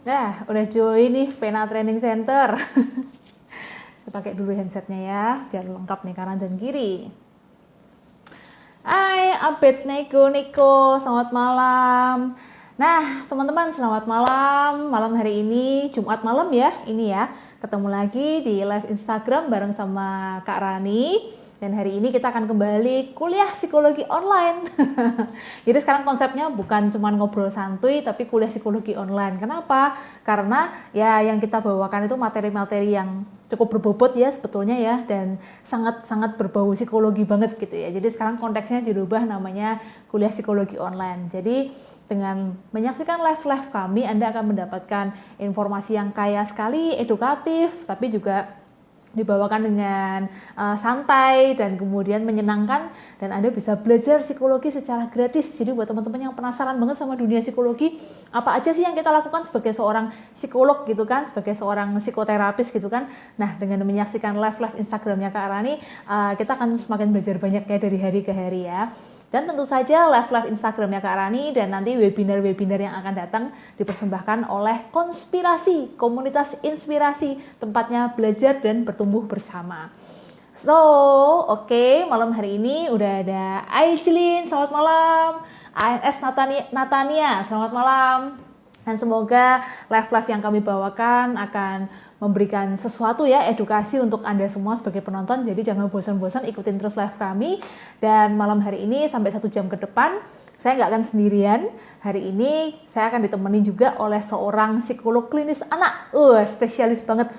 Nah, udah join nih Pena Training Center. Kita pakai dulu headsetnya ya, biar lengkap nih kanan dan kiri. Hai, update Niko, selamat malam. Nah, teman-teman, selamat malam. Malam hari ini, Jumat malam ya, ini ya. Ketemu lagi di live Instagram bareng sama Kak Rani. Dan hari ini kita akan kembali kuliah psikologi online. Jadi sekarang konsepnya bukan cuma ngobrol santuy, tapi kuliah psikologi online. Kenapa? Karena ya yang kita bawakan itu materi-materi yang cukup berbobot ya sebetulnya ya, dan sangat-sangat berbau psikologi banget gitu ya. Jadi sekarang konteksnya dirubah namanya kuliah psikologi online. Jadi dengan menyaksikan live-live kami, Anda akan mendapatkan informasi yang kaya sekali, edukatif, tapi juga dibawakan dengan santai dan kemudian menyenangkan, dan Anda bisa belajar psikologi secara gratis. Jadi buat teman-teman yang penasaran banget sama dunia psikologi, apa aja sih yang kita lakukan sebagai seorang psikolog gitu kan, sebagai seorang psikoterapis gitu kan. Nah, dengan menyaksikan live-live Instagramnya Kak Rani, kita akan semakin belajar banyak ya dari hari ke hari ya. Dan tentu saja live-live Instagramnya Kak Rani dan nanti webinar-webinar yang akan datang dipersembahkan oleh Konspirasi, komunitas inspirasi, tempatnya belajar dan bertumbuh bersama. So, oke, malam hari ini udah ada Aislin, selamat malam. ANS Natania, selamat malam. Dan semoga live-live yang kami bawakan akan memberikan sesuatu ya, edukasi untuk Anda semua sebagai penonton. Jadi jangan bosan-bosan, ikutin terus live kami. Dan malam hari ini sampai 1 jam ke depan, saya nggak akan sendirian. Hari ini saya akan ditemani juga oleh seorang psikolog klinis anak. Spesialis banget.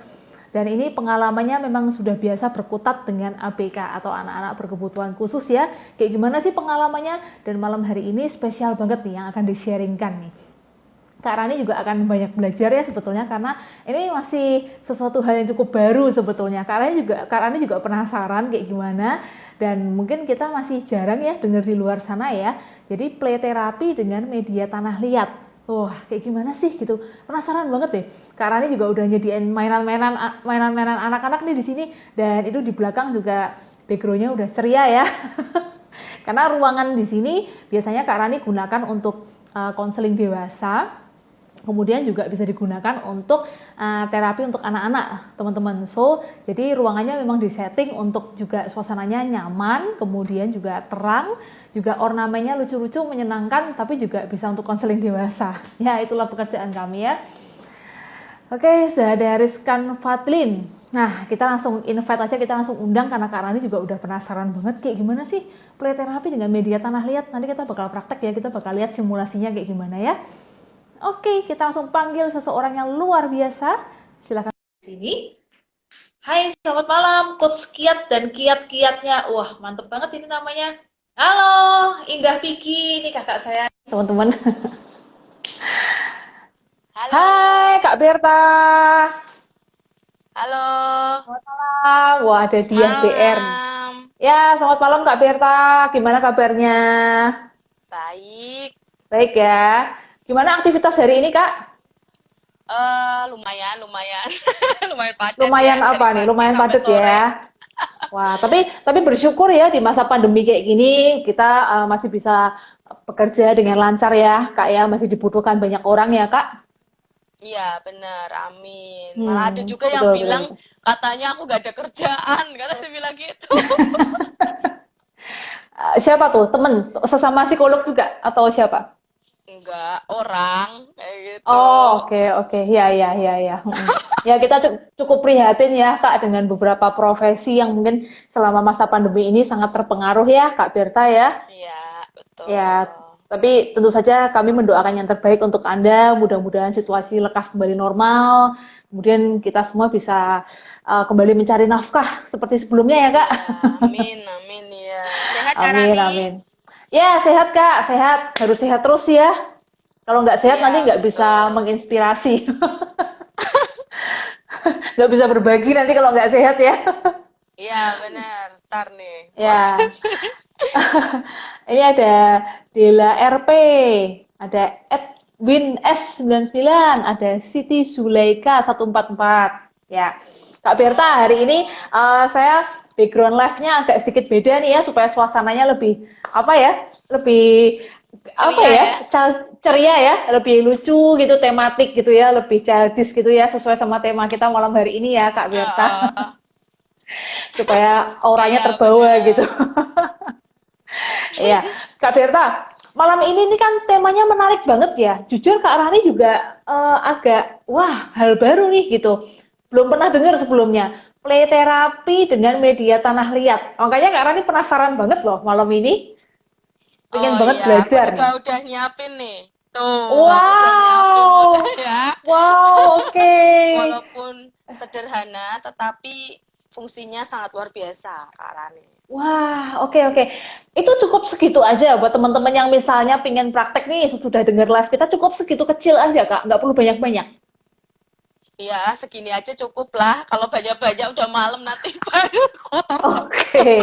Dan ini pengalamannya memang sudah biasa berkutat dengan ABK atau anak-anak berkebutuhan khusus ya. Kayak gimana sih pengalamannya? Dan malam hari ini spesial banget nih yang akan di-sharingkan nih. Kak Rani juga akan banyak belajar ya sebetulnya, karena ini masih sesuatu hal yang cukup baru sebetulnya. Kak Rani juga penasaran kayak gimana, dan mungkin kita masih jarang ya dengar di luar sana ya. Jadi play therapy dengan media tanah liat. Wah, kayak gimana sih gitu. Penasaran banget deh. Kak Rani juga udah nyediain mainan-mainan anak-anak nih di sini, dan itu di belakang juga background-nya udah ceria ya. Karena ruangan di sini biasanya Kak Rani gunakan untuk konseling dewasa. Kemudian juga bisa digunakan untuk terapi untuk anak-anak, teman-teman. So, jadi ruangannya memang disetting untuk juga suasananya nyaman, kemudian juga terang, juga ornamennya lucu-lucu, menyenangkan, tapi juga bisa untuk konseling dewasa. Ya, itulah pekerjaan kami ya. Oke, sudah ada Rizkan Fadlin. Nah, kita langsung invite aja, kita langsung undang, karena Kak Rani juga udah penasaran banget kayak gimana sih play terapi dengan media tanah liat. Nanti kita bakal praktek ya, kita bakal lihat simulasinya kayak gimana ya. Oke, kita langsung panggil seseorang yang luar biasa. Silakan sini. Hai, selamat malam, Coach Kiat dan kiat-kiatnya. Wah, mantep banget ini namanya. Halo, Indah Piki, ini kakak saya. Teman-teman. Halo, Hai, Kak Berta. halo, Selamat malam. Wah, ada Diah BR. malam. Ya, selamat malam Kak Berta. Gimana kabarnya? Baik, Baik ya. Gimana aktivitas hari ini, Kak? lumayan, lumayan, lumayan padat ya Lumayan dari apa nih? pagi Lumayan sampai padat sore. ya. Wah, tapi bersyukur ya di masa pandemi kayak gini kita masih bisa bekerja dengan lancar ya, Kak ya. Masih dibutuhkan banyak orang ya, Kak. Iya, bener, amin. Malah ada juga yang Betul, betul, bilang betul. katanya aku gak ada kerjaan, kata dia bilang gitu. Siapa tuh? Temen? Sesama psikolog juga? Atau siapa? Enggak, orang kayak gitu. Oh, oke, oke. Ya, ya, ya, ya. Ya, kita cukup prihatin ya, Kak, dengan beberapa profesi yang mungkin selama masa pandemi ini sangat terpengaruh ya, Kak Berta ya. Iya, Ya, betul. tapi tentu saja kami mendoakan yang terbaik untuk Anda. Mudah-mudahan situasi lekas kembali normal. Kemudian kita semua bisa kembali mencari nafkah seperti sebelumnya ya, Kak. Iya, amin, amin ya. Sehat Kak Amin, Rani? amin. Ya, sehat, Kak. Sehat. Harus sehat terus ya. Kalau nggak sehat Iya, nanti nggak bisa betul. menginspirasi. Nggak bisa berbagi nanti kalau nggak sehat ya. Iya, benar. Ntar nih. Ya, ini ada Dela RP, ada Edwin S99, ada Siti Zulaika 144. Ya, Kak Berta, hari ini Oh. saya background live-nya agak sedikit beda nih ya, supaya suasananya lebih apa ya, lebih apa Ceria ya, ya. ceria ya, lebih lucu gitu, tematik gitu ya, lebih childish gitu ya, sesuai sama tema kita malam hari ini ya Kak Berta, Heeh. supaya auranya Iya, terbawa gitu. bener. Iya, Kak Berta, malam ini nih kan temanya menarik banget ya. Jujur Kak Rani juga agak, wah, hal baru nih gitu. Belum pernah dengar sebelumnya. Play terapi dengan media tanah liat. Makanya Kak Rani penasaran banget loh malam ini. Pengen Oh banget iya, aku belajar juga nih. udah nyiapin nih. Tuh, aku sudah nyiapin buat Wow, ya. wow, oke. Walaupun sederhana, tetapi fungsinya sangat luar biasa, Kak Rani. Wah, oke oke. Itu cukup segitu aja buat teman-teman yang misalnya pengen praktek nih sesudah denger live kita cukup segitu kecil aja Kak, nggak perlu banyak-banyak. Iya, segini aja cukup lah. Kalau banyak-banyak udah malam nanti baru kotor semua. Oke,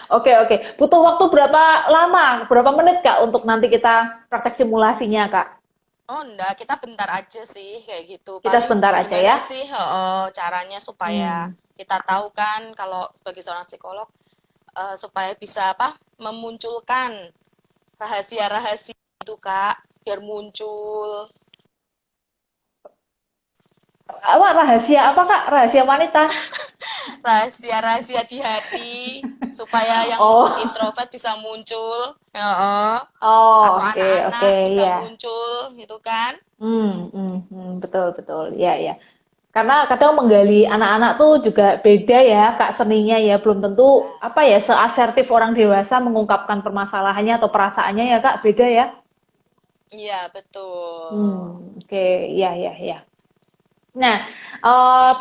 oke oke. Butuh waktu berapa lama, berapa menit Kak untuk nanti kita praktek simulasinya Kak? Oh enggak, kita bentar aja sih kayak gitu. Kita Paling sebentar aja gimana ya. sih caranya supaya Hmm. kita tahu kan kalau sebagai seorang psikolog supaya bisa apa? Memunculkan rahasia-rahasia itu, Kak, biar muncul Apa rahasia apa Kak? Rahasia wanita? rahasia-rahasia di hati supaya yang Oh, introvert bisa muncul, heeh, oh, atau oke oke anak-anak bisa ya. muncul gitu kan. Betul betul. Ya ya. Karena kadang menggali anak-anak tuh juga beda ya Kak seninya ya. Belum tentu apa ya seasertif orang dewasa mengungkapkan permasalahannya atau perasaannya ya Kak, beda ya. Iya, betul. Oke, ya ya ya. Nah,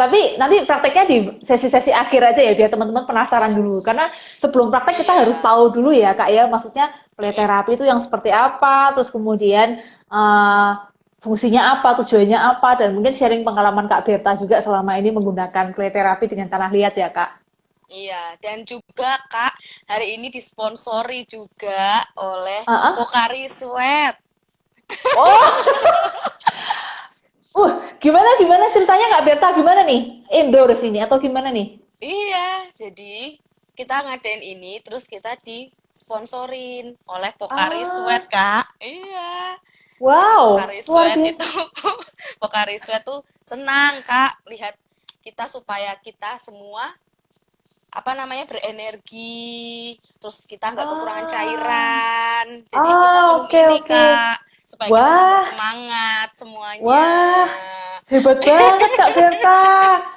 tapi nanti prakteknya di sesi-sesi akhir aja ya, biar teman-teman penasaran dulu. Karena sebelum praktek kita harus Iya. tahu dulu ya, Kak ya. Maksudnya play Mm-mm. terapi itu yang seperti apa, terus kemudian fungsinya apa, tujuannya apa, dan mungkin sharing pengalaman Kak Berta juga selama ini menggunakan play terapi dengan tanah liat ya, Kak. Iya, dan juga Kak, hari ini disponsori juga oleh Ah, Pocari Sweat. oh, gimana gimana ceritanya Kak Berta gimana nih? Endorse ini atau gimana nih? Iya, jadi kita ngadain ini terus kita disponsorin oleh Pocari Ah, Sweat, Kak. Iya. Jadi wow, Pocari luar Sweat itu biasa. Pocari Sweat tuh senang, Kak, lihat kita supaya kita semua apa namanya berenergi, terus kita nggak kekurangan Ah, cairan. Jadi kita minum oke ini, oke. Kak, supaya kita tambah Wah, semangat semuanya. wah, hebat banget Kak Berta.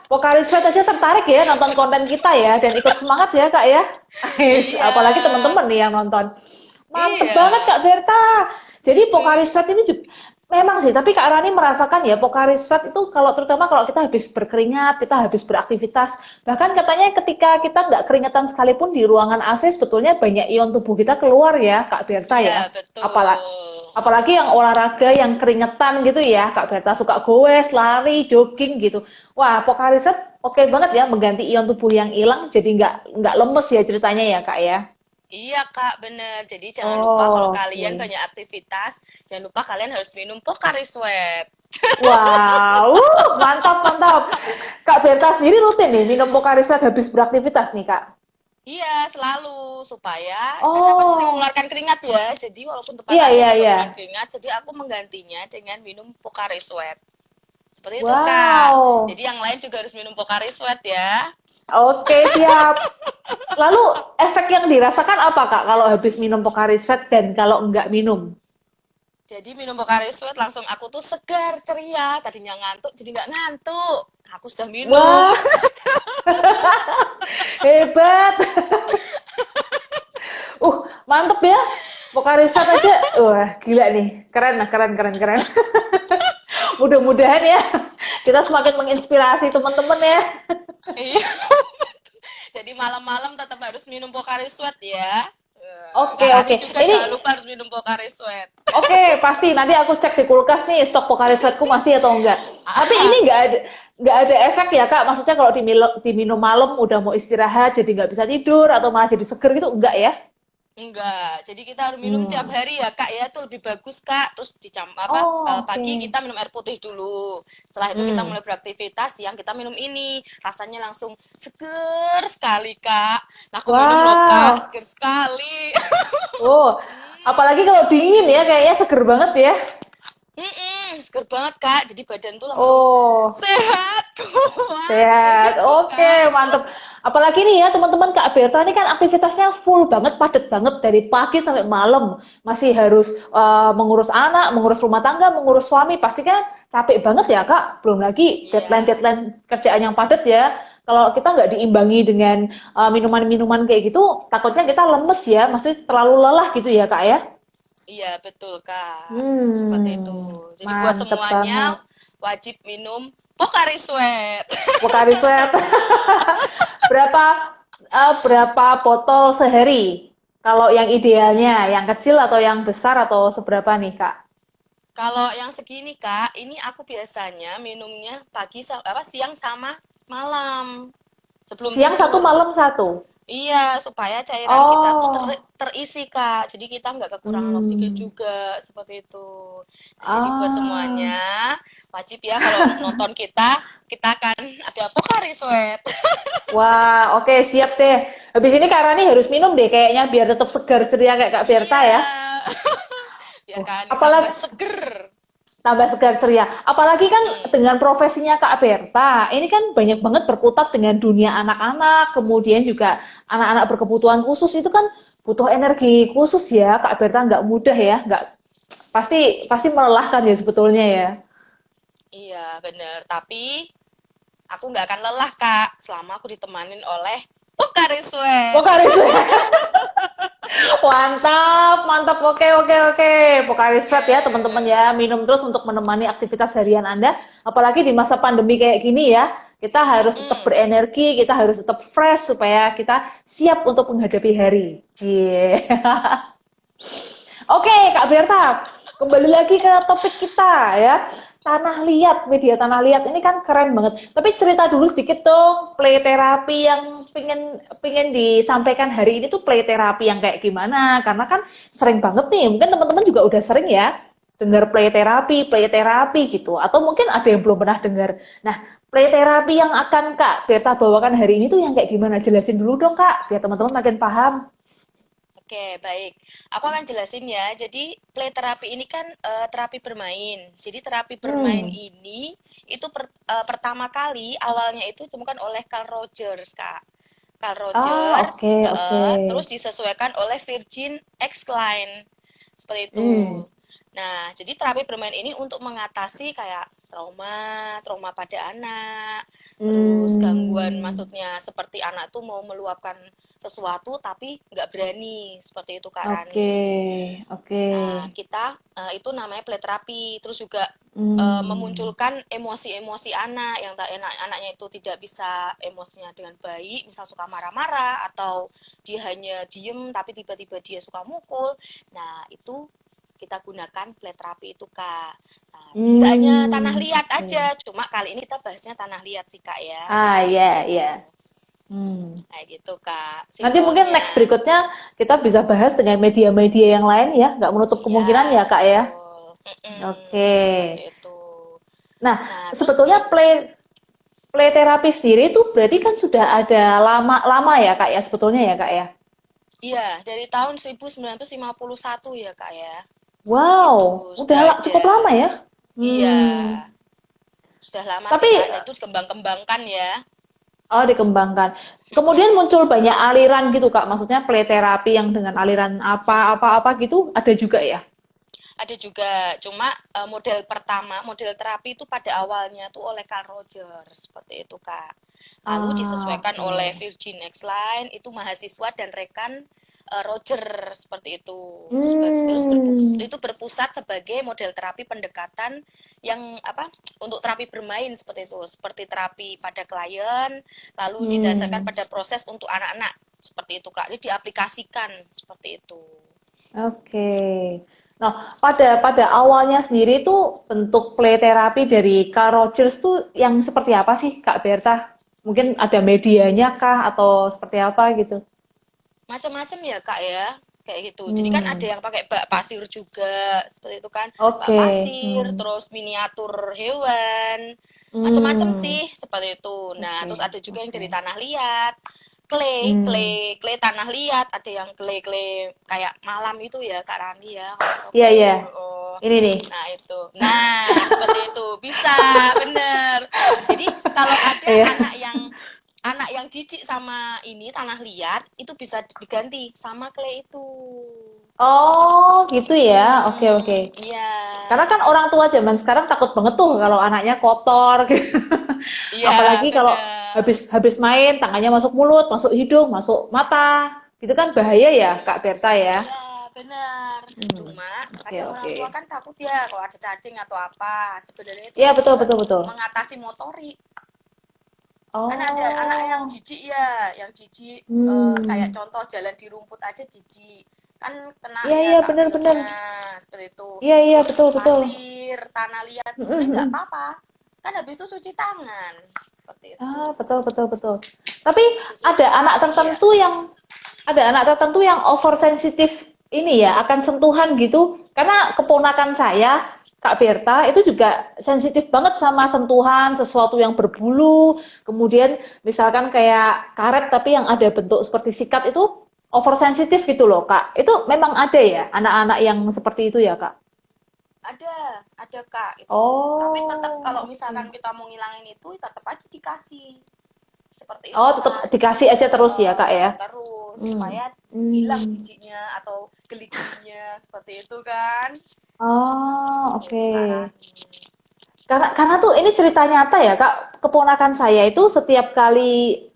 Pocari Sweat aja tertarik ya nonton konten kita ya dan ikut semangat ya Kak ya. Iya. Apalagi teman-teman nih yang nonton. Mantep Iya. banget Kak Berta. Jadi Pocari Mm-mm. Sweat ini juga memang sih, tapi Kak Rani merasakan ya Pocari Sweat itu kalau terutama kalau kita habis berkeringat, kita habis beraktivitas, bahkan katanya ketika kita nggak keringetan sekalipun di ruangan AC sebetulnya banyak ion tubuh kita keluar ya Kak Berta Iya, ya. Apalagi betul. apalagi yang olahraga yang keringetan gitu ya Kak Berta suka goes, lari, jogging gitu. Wah, Pocari Sweat oke banget ya mengganti ion tubuh yang hilang jadi nggak lemes ya ceritanya ya Kak ya. Iya, Kak, bener. Jadi jangan lupa kalau Oh, kalian oke. banyak aktivitas, jangan lupa kalian harus minum Pocari Sweat. Wow, mantap mantap. Kak Berta sendiri rutin nih minum Pocari Sweat habis beraktivitas nih Kak. Iya, selalu supaya karena aku sering Oh, mengeluarkan keringat ya. Jadi walaupun depan iya AC iya juga iya. mengeluarkan keringat, jadi aku menggantinya dengan minum Pocari Sweat. Seperti itu, Kak. Wow. Jadi yang lain juga harus minum Pocari Sweat ya. Oke, siap. Lalu efek yang dirasakan apa Kak kalau habis minum Pocari Sweat dan kalau enggak minum? Jadi minum Pocari Sweat langsung aku tuh segar, ceria. Tadinya ngantuk, jadi nggak ngantuk. Aku sudah minum. Wah, hebat. Mantep ya. Pocari Sweat aja. Wah, gila nih. Keren lah, keren keren keren. Mudah-mudahan ya kita semakin menginspirasi teman-teman ya. Iya. Jadi malam-malam tetap harus minum Pocari Sweat ya. Oke, Kak Rani oke. juga Ini jangan lupa harus minum Pocari Sweat. oke, pasti nanti aku cek di kulkas nih stok Pocari Sweatku masih atau enggak. Tapi ini nggak ada efek ya Kak. Maksudnya kalau diminum malam udah mau istirahat jadi nggak bisa tidur atau malah jadi seger gitu enggak ya? Enggak, jadi kita harus minum tiap Hmm. hari ya Kak ya, itu lebih bagus Kak. Terus Oh, pagi oke. kita minum air putih dulu. Setelah itu kita Hmm. mulai beraktivitas, siang kita minum ini. Rasanya langsung seger sekali Kak. Nah, aku minum loh Kak, Wow. seger sekali. Oh, Apalagi kalau dingin ya, kayaknya seger banget ya. Seger banget Kak. Jadi badan tuh langsung Oh, sehat, kuat, kayak sehat. gitu Oke, Kak. mantep. Apalagi nih ya teman-teman Kak Berta ini kan aktivitasnya full banget, padat banget dari pagi sampai malam. Masih harus mengurus anak, mengurus rumah tangga, mengurus suami. Pasti kan capek banget ya Kak. Belum lagi Iya, deadline-deadline kerjaan yang padat ya. Kalau kita nggak diimbangi dengan minuman-minuman kayak gitu, takutnya kita lemes ya. Maksudnya terlalu lelah gitu ya Kak ya. iya betul Kak. Seperti itu. Jadi buat Mantep semuanya banget. wajib minum Pocari Sweat. Pocari Sweat. Berapa berapa botol sehari? Kalau yang idealnya, yang kecil atau yang besar atau seberapa nih, Kak? Kalau yang segini Kak, ini aku biasanya minumnya siang sama malam. Sebelum Siang satu, tidur. malam satu. Iya, supaya cairan kita tuh Oh, terisi, Kak. Jadi kita nggak kekurangan oksigen hmm. juga, seperti itu. Nah, jadi buat Ah, semuanya, wajib ya kalau nonton kita, kita akan ada Pocari Sweat. wah, oke, siap deh. Habis ini Kak Rani harus minum deh, kayaknya biar tetap segar ceria kayak Kak Berta ya. Iya. Biar Oh, kan tambah apalagi seger. tambah segar ceria. Apalagi kan Mm-mm. dengan profesinya Kak Berta, ini kan banyak banget berkutat dengan dunia anak-anak, kemudian juga anak-anak berkebutuhan khusus itu kan butuh energi khusus ya, Kak Berta nggak mudah ya, nggak pasti pasti melelahkan ya sebetulnya ya. Iya, bener. Tapi aku nggak akan lelah, Kak, selama aku ditemanin oleh Pocari Sweat. Pocari Sweat, mantap, mantap, oke, oke, oke. Pocari Sweat ya teman-teman Oke. ya, minum terus untuk menemani aktivitas harian Anda, apalagi di masa pandemi kayak gini ya. Kita harus tetap Mm-mm. berenergi, kita harus tetap fresh supaya kita siap untuk menghadapi hari. Yeah. Oke, Kak Berta, kembali lagi ke topik kita ya. Tanah liat, media tanah liat ini kan keren banget. Tapi cerita dulu sedikit dong, play terapi yang pingin disampaikan hari ini tuh play terapi yang kayak gimana? Karena kan sering banget nih, mungkin teman-teman juga udah sering ya dengar play terapi gitu. Atau mungkin ada yang belum pernah dengar. Nah, play terapi yang akan Kak Berta bawakan hari ini tuh yang kayak gimana? Jelasin dulu dong Kak, biar teman-teman makin paham. Oke, baik. Aku akan jelasin ya. Jadi, play terapi ini kan terapi bermain. Jadi, terapi bermain Hmm. ini itu pertama kali awalnya itu ditemukan oleh Carl Rogers, Kak. Carl Ah, Rogers, oke, oke. terus disesuaikan oleh Virgin X Klein. Seperti Hmm. itu. Nah, jadi terapi bermain ini untuk mengatasi kayak trauma, trauma pada anak, terus gangguan Hmm. maksudnya seperti anak tuh mau meluapkan sesuatu tapi nggak berani, seperti itu Kak Oke, Rani. oke. Nah, kita itu namanya play terapi, terus juga Hmm. memunculkan emosi-emosi anak yang tak enak anaknya itu tidak bisa emosinya dengan baik, misal suka marah-marah atau dia hanya diem tapi tiba-tiba dia suka mukul. Nah, itu kita gunakan play terapi itu Kak. Nah, nggak hanya tanah Hmm. liat Oke. aja, cuma kali ini kita bahasnya tanah liat sih Kak ya, Ah, seperti itu. ya, ya. Hmm. Kayak gitu Kak, Nanti mungkin simpelnya. next berikutnya kita bisa bahas dengan media-media yang lain ya. Nggak menutup Iya, kemungkinan ya, Kak ya. betul. Oke. Seperti itu. Nah, Nah, terus sebetulnya play terapi sendiri itu berarti kan sudah ada lama-lama ya, Kak ya, sebetulnya ya, Kak ya. iya dari tahun 1951 ya, Kak ya. Wow, Itu udah sudah ada. cukup lama ya. Iya, Hmm. sudah lama sih, Tapi Kak. Nah, itu dikembang-kembangkan ya. oh, dikembangkan. Kemudian muncul banyak aliran gitu, Kak. Maksudnya play terapi yang dengan aliran apa-apa gitu ada juga ya? Ada juga, cuma model terapi itu pada awalnya tuh oleh Carl Rogers, seperti itu, Kak. Lalu Ah, disesuaikan oleh oke. Virgin X-Line, itu mahasiswa dan rekan Roger, seperti itu. Terus Hmm. itu berpusat sebagai model terapi pendekatan yang apa untuk terapi bermain seperti itu, seperti terapi pada klien, lalu didasarkan Hmm. pada proses untuk anak-anak, seperti itu, Kak. Ini diaplikasikan seperti itu. Oke. Nah, pada awalnya sendiri tuh bentuk play terapi dari Carl Rogers tuh yang seperti apa sih, Kak Berta? Mungkin ada medianya kah atau seperti apa gitu? Macam-macam ya Kak ya, kayak gitu. Jadi kan ada Hmm. yang pakai bak pasir juga, seperti itu kan. Bak Oke. pasir, Hmm. terus miniatur hewan, macam-macam Hmm. sih seperti itu. Nah, Oke. terus ada juga yang Oke. dari tanah liat. Hmm. clay tanah liat, ada yang clay kayak malam itu ya Kak Rani ya, kalau tahu Iya, iya. clay. Oh. Ini nih. Nah, itu. Nah, seperti itu. Bisa, bener. Jadi, kalau ada Iya. anak yang jijik sama ini tanah liat, itu bisa diganti sama clay itu. Oh, gitu ya. Oke, oke. Iya. Karena kan orang tua zaman sekarang takut banget tuh kalau anaknya kotor gitu. Iya, Apalagi kalau bener. habis habis main tangannya masuk mulut, masuk hidung, masuk mata. Gitu kan bahaya ya, Kak Berta ya. Iya, benar. Hmm. Cuma Oke, kadang orang oke. tua kan takut ya kalau ada cacing atau apa. Sebenarnya itu Iya, kan betul, juga betul, betul. mengatasi motorik. Kan ada anak yang Oh. jijik ya, yang jijik kayak Hmm. contoh jalan di rumput aja jijik. Kan kena Iya, ya iya, benar-benar. takilnya seperti itu. Iya, iya, Terus betul, betul. pasir, tanah liat Mm, sebenarnya mm, nggak mm. apa-apa. Kan habis itu cuci tangan. Seperti itu. Ah, betul, betul, betul. Tapi Justru ada anak lari ya. tertentu yang oversensitif ini ya akan sentuhan gitu. Karena keponakan saya, Kak Berta, itu juga sensitif banget sama sentuhan sesuatu yang berbulu. Kemudian misalkan kayak karet tapi yang ada bentuk seperti sikat itu oversensitif gitu loh, Kak. Itu memang ada ya anak-anak yang seperti itu ya, Kak? Ada Kak itu. Tapi tetap kalau Oh, misalkan oke. kita mau ngilangin itu, tetap aja dikasih. Seperti itu Oh, tetap Kak. dikasih aja terus ya, Kak ya? Terus Hmm. supaya hilang Hmm. jijiknya atau geli-gelinya seperti itu kan. Oh, Itu Kak oke. Rani. Karena tuh ini cerita nyata ya, Kak. Keponakan saya itu setiap kali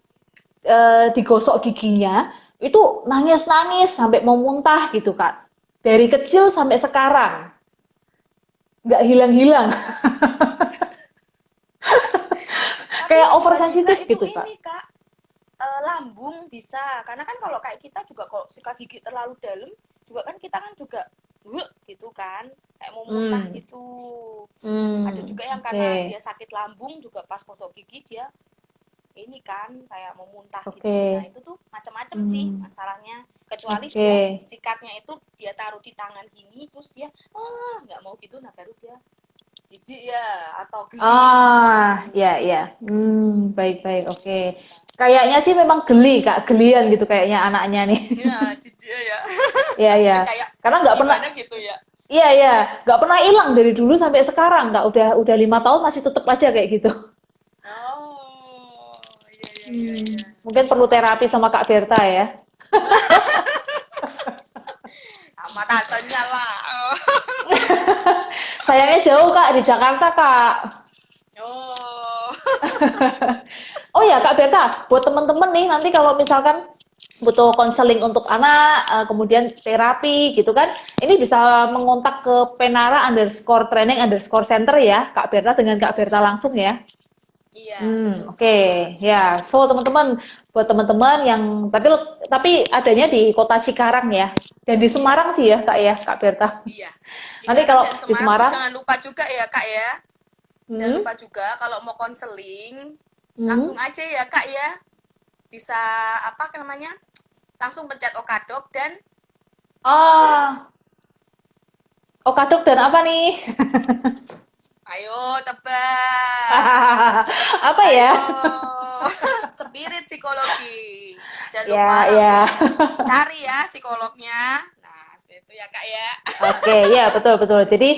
digosok giginya, itu nangis-nangis sampai mau muntah gitu, Kak. Dari kecil sampai sekarang, nggak hilang-hilang. Tapi Kayak bisa juga oversensitif itu gitu, Kak. ini Kak, lambung bisa. Karena kan kalau kayak kita juga kalau sikat gigi terlalu dalam, juga kan kita kan juga gitu kan, kayak mau muntah Hmm. gitu. Ada Hmm. juga yang karena Oke. dia sakit lambung juga pas gosok gigi dia ini kan kayak mau muntah gitu. Nah, Oke. itu tuh macam-macam sih Hmm. masalahnya. Kecuali Oke. dia sikatnya itu dia taruh di tangan gini terus dia nggak mau gitu, nah baru dia jijik ya atau geli gitu. Ah, ya, ya. Baik, baik. Oke. Kayaknya sih memang geli, Kak. Gelian gitu kayaknya anaknya nih. Ya, jijik ya. Iya, iya. Kayak Karena nggak pernah, gimana gitu ya. iya, iya. Nggak pernah hilang dari dulu sampai sekarang. Nggak, udah 5 tahun masih tetap aja kayak gitu. Oh, iya iya iya iya. Mungkin perlu terapi Masih sama Kak Berta ya. sama tantenya lah. Sayangnya jauh, Kak, di Jakarta, Kak. Oh. Oh ya, Kak Berta, buat temen-temen nih, nanti kalau misalkan butuh konseling untuk anak, kemudian terapi gitu kan, ini bisa mengontak ke Penara underscore training underscore center ya, Kak Berta dengan Kak Oh, Berta langsung ya. iya, betul Oke, Kak. ya. So teman-teman, buat teman-teman yang tapi adanya di Kota Cikarang ya, dan di Iya, Semarang sih ya, Kak ya, Kak Berta. iya. Nanti Cikarang kalau dan di Semarang, terus Semarang, jangan lupa juga ya Kak ya. Jangan hmm, lupa juga kalau mau konseling, langsung hmm, aja ya Kak ya. Bisa apa namanya? Langsung pencet Okadok dan ah, Okadok dan apa nih? ayo tebak. Apa ya? Ayo. Spirit psikologi. Jangan lupa Ya, ya. langsung cari ya psikolognya. Nah, seperti itu ya Kak ya. Oke, ya betul betul. Jadi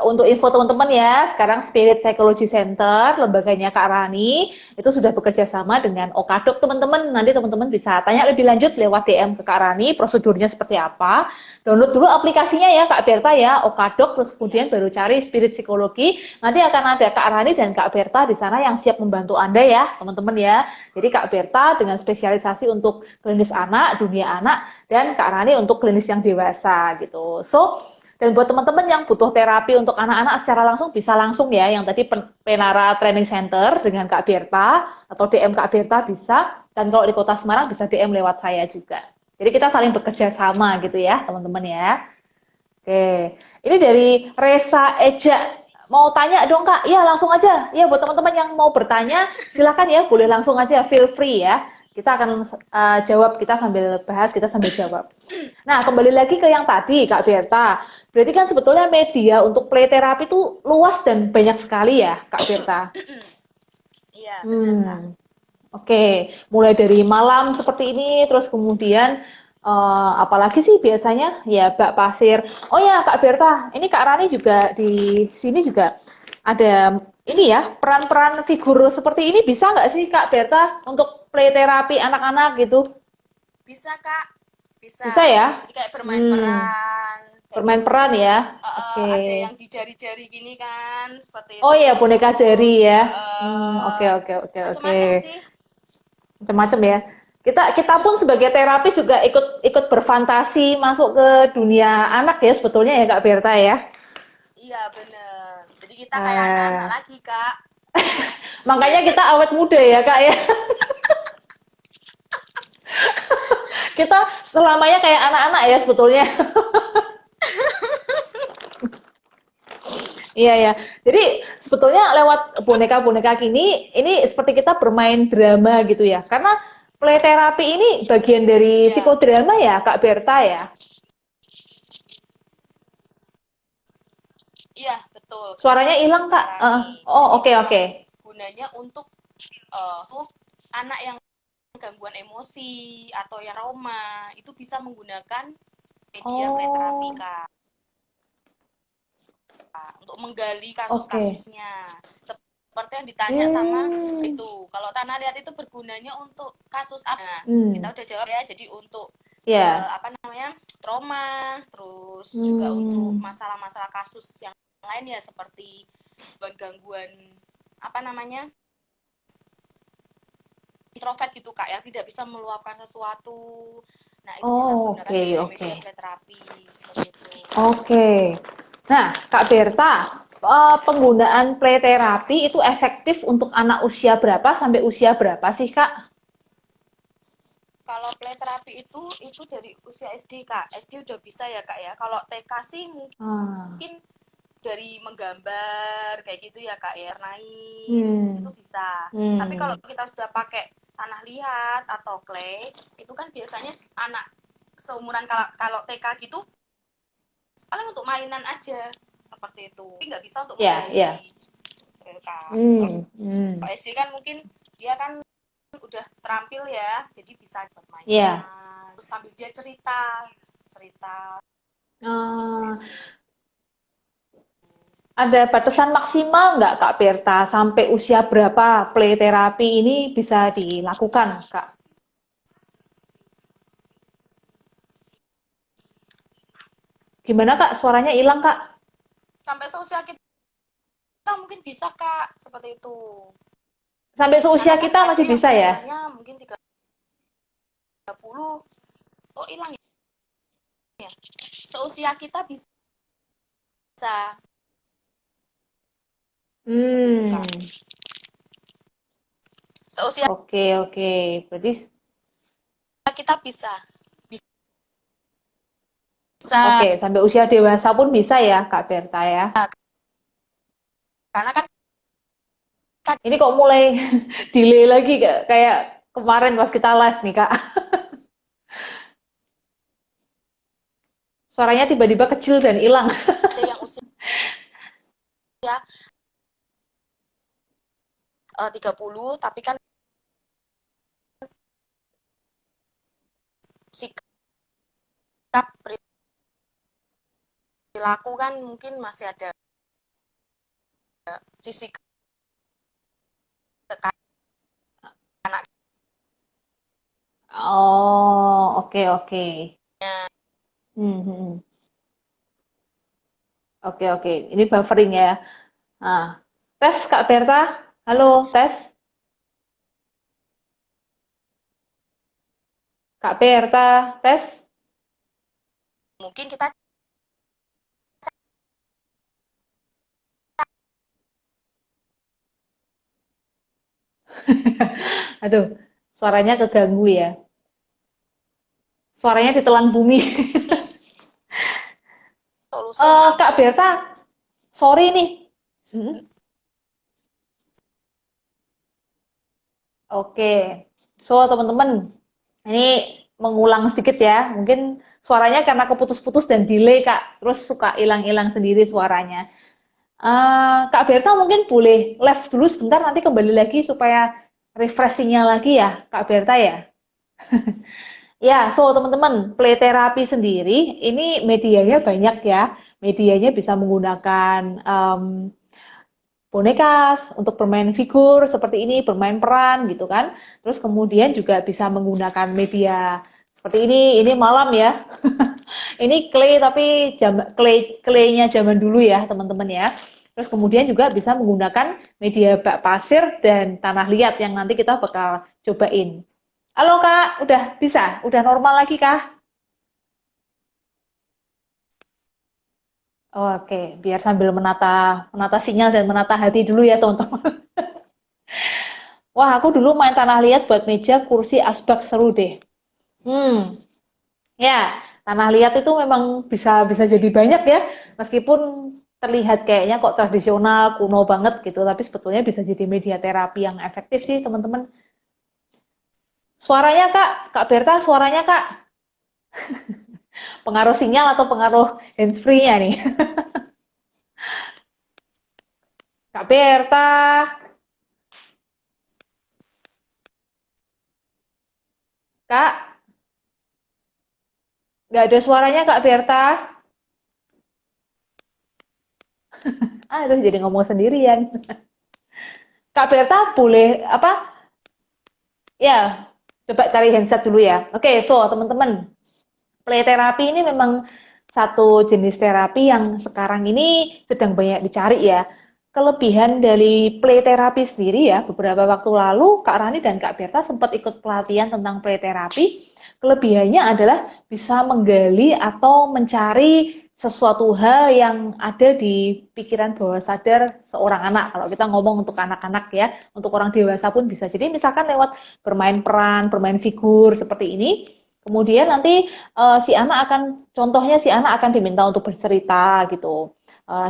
untuk info teman-teman ya, sekarang Spirit Psychology Center, lembaganya Kak Rani, itu sudah bekerja sama dengan Okadok teman-teman. Nanti teman-teman bisa tanya lebih lanjut lewat DM ke Kak Rani, prosedurnya seperti apa. Download dulu aplikasinya ya Kak Berta ya, Okadok, terus Iya. kemudian baru cari Spirit Psikologi. Nanti akan ada Kak Rani dan Kak Berta di sana yang siap membantu Anda ya, teman-teman ya. Jadi Kak Berta dengan spesialisasi untuk klinis anak, dunia anak, dan Kak Rani untuk klinis yang dewasa gitu. So, dan buat teman-teman yang butuh terapi untuk anak-anak secara langsung bisa langsung ya, yang tadi Penara Training Center dengan Kak Berta atau DM Kak Berta bisa. Dan kalau di Kota Semarang bisa DM lewat saya juga. Jadi kita saling bekerja sama gitu ya, teman-teman ya. Oke, ini dari Resa Eja. Mau tanya dong Kak? Ya langsung aja. Ya buat teman-teman yang mau bertanya, silakan ya, boleh langsung aja, feel free ya. Kita akan jawab, kita sambil bahas, kita sambil jawab. Nah, kembali lagi ke yang tadi, Kak Berta. Berarti kan sebetulnya media untuk play terapi itu luas dan banyak sekali ya, Kak Berta. Iya, benar Kak. Hmm, Oke, mulai dari malam seperti ini, terus kemudian apalagi sih biasanya ya bak pasir. Oh ya Kak Berta, ini Kak Rani juga di sini juga ada ini ya peran-peran figur seperti ini bisa nggak sih Kak Berta untuk play terapi anak-anak gitu? Bisa, Kak. Bisa. Bisa ya? Jadi kayak bermain Hmm, peran, kayak bermain gitu. peran Terus ya. Oke. ada yang di jari-jari gini kan, seperti Oh itu. ya boneka jari ya. Oke Uh, oke oke oke. Macam-macam sih. Macam-macam ya. Kita pun sebagai terapis juga ikut ikut berfantasi masuk ke dunia anak ya sebetulnya ya Kak Berta ya. Iya, bener. Jadi kita kayak anak-anak Eh, lagi, Kak. makanya kita awet muda ya Kak ya. Kita selamanya kayak anak-anak ya sebetulnya. Iya ya. Jadi sebetulnya lewat boneka-boneka gini, ini seperti kita bermain drama gitu ya. Karena play terapi ini bagian dari Iya, psikodrama ya Kak Berta ya. iya, betul, Suaranya hilang Kak Kak. Rani. Oh Jadi oke memang oke. gunanya untuk tuh anak yang gangguan emosi atau yang trauma itu bisa menggunakan media play terapi, Oh Kak, untuk menggali oke. kasus-kasusnya. Seperti yang ditanya sama Hmm. itu. Kalau Tanah Liat itu bergunanya untuk kasus apa? Nah, kita Hmm. udah jawab ya. Jadi untuk Ya. apa namanya? Trauma, terus juga untuk Hmm. masalah-masalah kasus yang lain ya seperti gangguan apa namanya? Introvert gitu Kak yang tidak bisa meluapkan sesuatu. Nah, itu bisa Oh, menggunakan oke, oke. media-media play terapi seperti itu. Oke. Nah, Kak Berta, penggunaan play terapi itu efektif untuk anak usia berapa sampai usia berapa sih, Kak? Kalau play terapi itu dari usia SD Kak. SD udah bisa ya Kak ya. Kalau TK sih Ah, mungkin dari menggambar kayak gitu ya Kak ya, warnain itu hmm, bisa. Tapi kalau hmm, kita sudah pakai tanah liat atau clay, itu kan biasanya anak seumuran kalau TK gitu paling untuk mainan aja seperti itu. Tapi nggak bisa untuk ya, ya. menggali. Kak. Kalau Hmm, hmm, SD kan mungkin dia kan udah terampil ya, jadi bisa buat ya. mainan. Terus sambil dia cerita, cerita seperti Ah, itu. ada batasan maksimal nggak, Kak Berta? Sampai usia berapa play terapi ini bisa dilakukan, Kak? Gimana, Kak? Suaranya hilang, Kak. Sampai seusia kita mungkin bisa Kak, seperti itu. Sampai seusia Karena kan kita ada masih yang bisa ya? usianya mungkin 30, oh hilang ya. Seusia kita bisa seperti itu Hmm, Kak. Seusia oke, oke. Berarti kita bisa oke, sampai usia dewasa pun bisa ya, Kak Berta ya. karena kan Ini kok mulai delay lagi kayak kemarin pas kita live nih, Kak. Suaranya tiba-tiba kecil dan hilang. ada yang usia 30 tapi kan sikap perilaku kan mungkin masih ada sisi kekanak-kanaknya. Oh, oke, oke. Hmm, hmm, hmm. Oke, oke. Ini buffering ya. Nah, tes Kak Berta. Halo, tes. Kak Berta, tes. Mungkin kita Aduh, suaranya keganggu ya. Suaranya ditelan bumi. cari solusi yang Kak aman. Berta, sorry nih. Hmm, oke. So, teman-teman, ini mengulang sedikit ya. Mungkin suaranya karena keputus-putus dan delay, Kak. Terus suka hilang-hilang sendiri suaranya. Kak Berta mungkin boleh live dulu sebentar, nanti kembali lagi supaya refreshingnya lagi ya, Kak Berta ya. Ya, so teman-teman, play therapy sendiri ini medianya banyak ya. Medianya bisa menggunakan boneka untuk bermain figur seperti ini, bermain peran gitu kan. Terus kemudian juga bisa menggunakan media seperti ini malam ya. Ini clay tapi claynya zaman dulu ya teman-teman ya. Terus kemudian juga bisa menggunakan media bak pasir dan tanah liat yang nanti kita bakal cobain. Halo Kak, udah bisa? Udah normal lagi Kak? Oke, biar sambil menata menata sinyal dan menata hati dulu ya teman-teman. Wah, aku dulu main tanah liat buat meja, kursi, asbak seru deh. Hmm, ya, tanah liat itu memang bisa bisa jadi banyak ya, meskipun terlihat kayaknya kok tradisional, kuno banget gitu, tapi sebetulnya bisa jadi media terapi yang efektif sih teman-teman. Suaranya Kak, Kak Berta, suaranya Kak, pengaruh sinyal atau pengaruh handsfree-nya nih? Kak Berta, Kak, nggak ada suaranya Kak Berta. Aduh, jadi ngomong sendirian. Kak Berta boleh apa? Ya, coba cari handset dulu ya. Oke, so teman-teman, play therapy ini memang satu jenis terapi yang sekarang ini sedang banyak dicari ya. Kelebihan dari play therapy sendiri ya, beberapa waktu lalu Kak Rani dan Kak Berta sempat ikut pelatihan tentang play therapy. Kelebihannya adalah bisa menggali atau mencari sesuatu hal yang ada di pikiran bawah sadar seorang anak. Kalau kita ngomong untuk anak-anak ya, untuk orang dewasa pun bisa. Jadi misalkan lewat bermain peran, bermain figur seperti ini, kemudian nanti si anak akan, contohnya si anak akan diminta untuk bercerita gitu.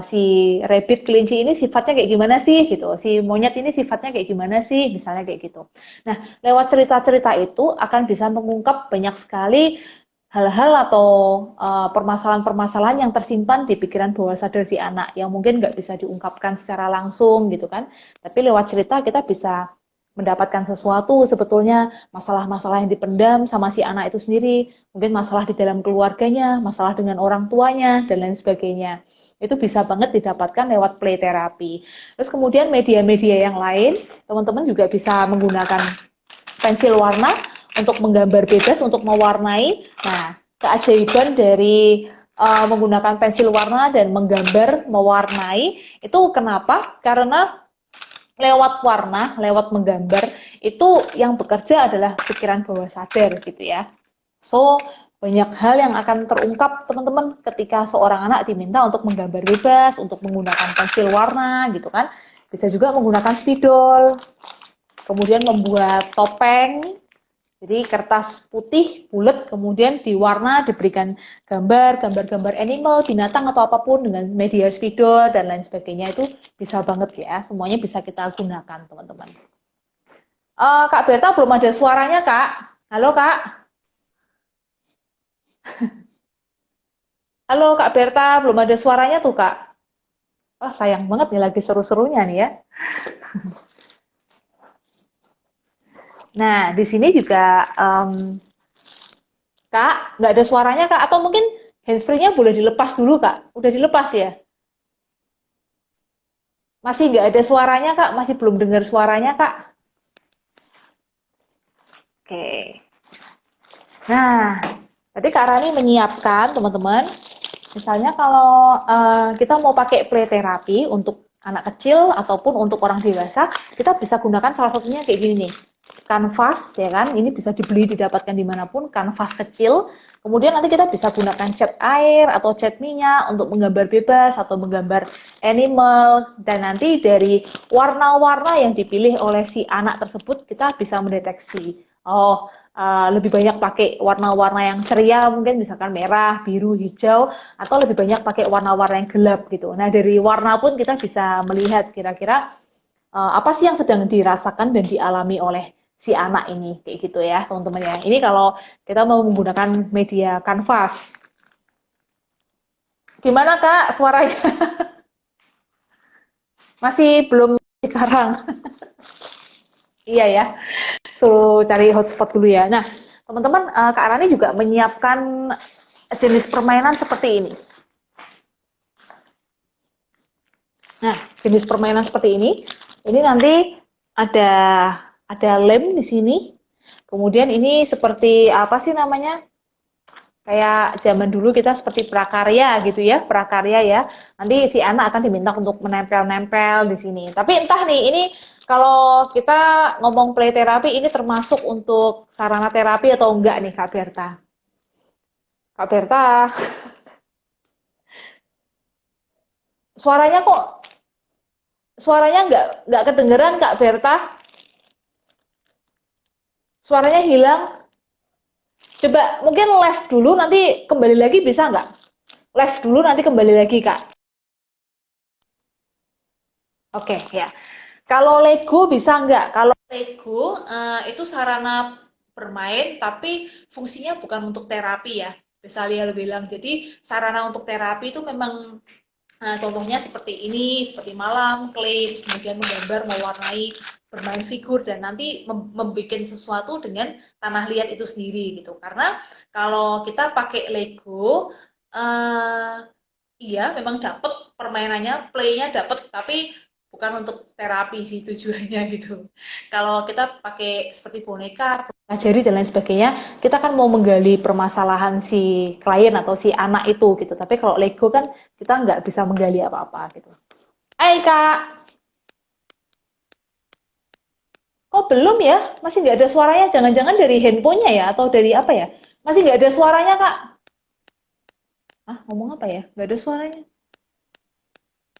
Si rabbit kelinci ini sifatnya kayak gimana sih gitu. Si monyet ini sifatnya kayak gimana sih, misalnya kayak gitu. Nah, lewat cerita-cerita itu akan bisa mengungkap banyak sekali hal-hal atau permasalahan-permasalahan yang tersimpan di pikiran bawah sadar si anak yang mungkin nggak bisa diungkapkan secara langsung gitu kan. Tapi lewat cerita kita bisa mendapatkan sesuatu sebetulnya masalah-masalah yang dipendam sama si anak itu sendiri, mungkin masalah di dalam keluarganya, masalah dengan orang tuanya, dan lain sebagainya. Itu bisa banget didapatkan lewat play therapy. Terus kemudian media-media yang lain, teman-teman juga bisa menggunakan pensil warna untuk menggambar bebas, untuk mewarnai. Nah, keajaiban dari menggunakan pensil warna dan menggambar, mewarnai, itu kenapa? Karena lewat warna, lewat menggambar, itu yang bekerja adalah pikiran bawah sadar gitu ya. So, banyak hal yang akan terungkap teman-teman ketika seorang anak diminta untuk menggambar bebas, untuk menggunakan pensil warna gitu kan. Bisa juga menggunakan spidol, kemudian membuat topeng, jadi kertas putih bulat kemudian diwarna, diberikan gambar-gambar animal, binatang atau apapun dengan media spidol dan lain sebagainya itu bisa banget ya. Semuanya bisa kita gunakan teman-teman. Kak Berta belum ada suaranya Kak. Halo Kak. Halo Kak Berta belum ada suaranya tuh Kak. Wah sayang banget nih lagi seru-serunya nih ya. Nah di sini juga Kak nggak ada suaranya Kak atau mungkin handsfree-nya boleh dilepas dulu Kak. Udah dilepas ya? Masih nggak ada suaranya Kak, masih belum dengar suaranya Kak. Oke. Nah, tadi Kak Rani menyiapkan teman-teman. Misalnya kalau kita mau pakai play therapy untuk anak kecil ataupun untuk orang dewasa, kita bisa gunakan salah satunya kayak gini nih. Kanvas ya kan, ini bisa dibeli didapatkan dimanapun, kanvas kecil. Kemudian nanti kita bisa gunakan cat air atau cat minyak untuk menggambar bebas atau menggambar animal. Dan nanti dari warna-warna yang dipilih oleh si anak tersebut kita bisa mendeteksi. Oh, lebih banyak pakai warna-warna yang ceria, mungkin misalkan merah, biru, hijau, atau lebih banyak pakai warna-warna yang gelap gitu. Nah dari warna pun kita bisa melihat kira-kira apa sih yang sedang dirasakan dan dialami oleh si anak ini, kayak gitu ya teman-teman ya. Ini kalau kita mau menggunakan media kanvas. Gimana Kak suaranya? Masih belum sekarang. Iya ya, suruh cari hotspot dulu ya. Nah, teman-teman, Kak Rani juga menyiapkan jenis permainan seperti ini. Nah, jenis permainan seperti ini nanti ada lem di sini. Kemudian ini seperti apa sih namanya? Kayak zaman dulu kita seperti prakarya gitu ya, prakarya ya. Nanti si anak akan diminta untuk menempel-nempel di sini. Tapi entah nih, ini kalau kita ngomong play terapi ini termasuk untuk sarana terapi atau enggak nih Kak Berta? Kak Berta, suaranya kok suaranya nggak kedengeran Kak Berta? Suaranya hilang. Coba mungkin live dulu nanti kembali lagi bisa nggak? Live dulu nanti kembali lagi Kak. Oke ya. Kalau Lego bisa nggak? Kalau Lego itu sarana bermain, tapi fungsinya bukan untuk terapi ya. Bisa Lia bilang. Jadi sarana untuk terapi itu memang contohnya seperti ini, seperti malam, clay, terus kemudian menggambar, mewarnai, bermain figur, dan nanti membuat sesuatu dengan tanah liat itu sendiri gitu. Karena kalau kita pakai Lego, iya memang dapat permainannya, playnya dapat, tapi bukan untuk terapi sih tujuannya gitu. Kalau kita pakai seperti boneka, pelajari dan lain sebagainya, kita kan mau menggali permasalahan si klien atau si anak itu gitu. Tapi kalau Lego kan kita nggak bisa menggali apa-apa gitu. Hai Kak, kok belum ya? Masih nggak ada suaranya? Jangan-jangan dari handphonenya ya? Atau dari apa ya? Masih nggak ada suaranya Kak? Ah, ngomong apa ya? Nggak ada suaranya.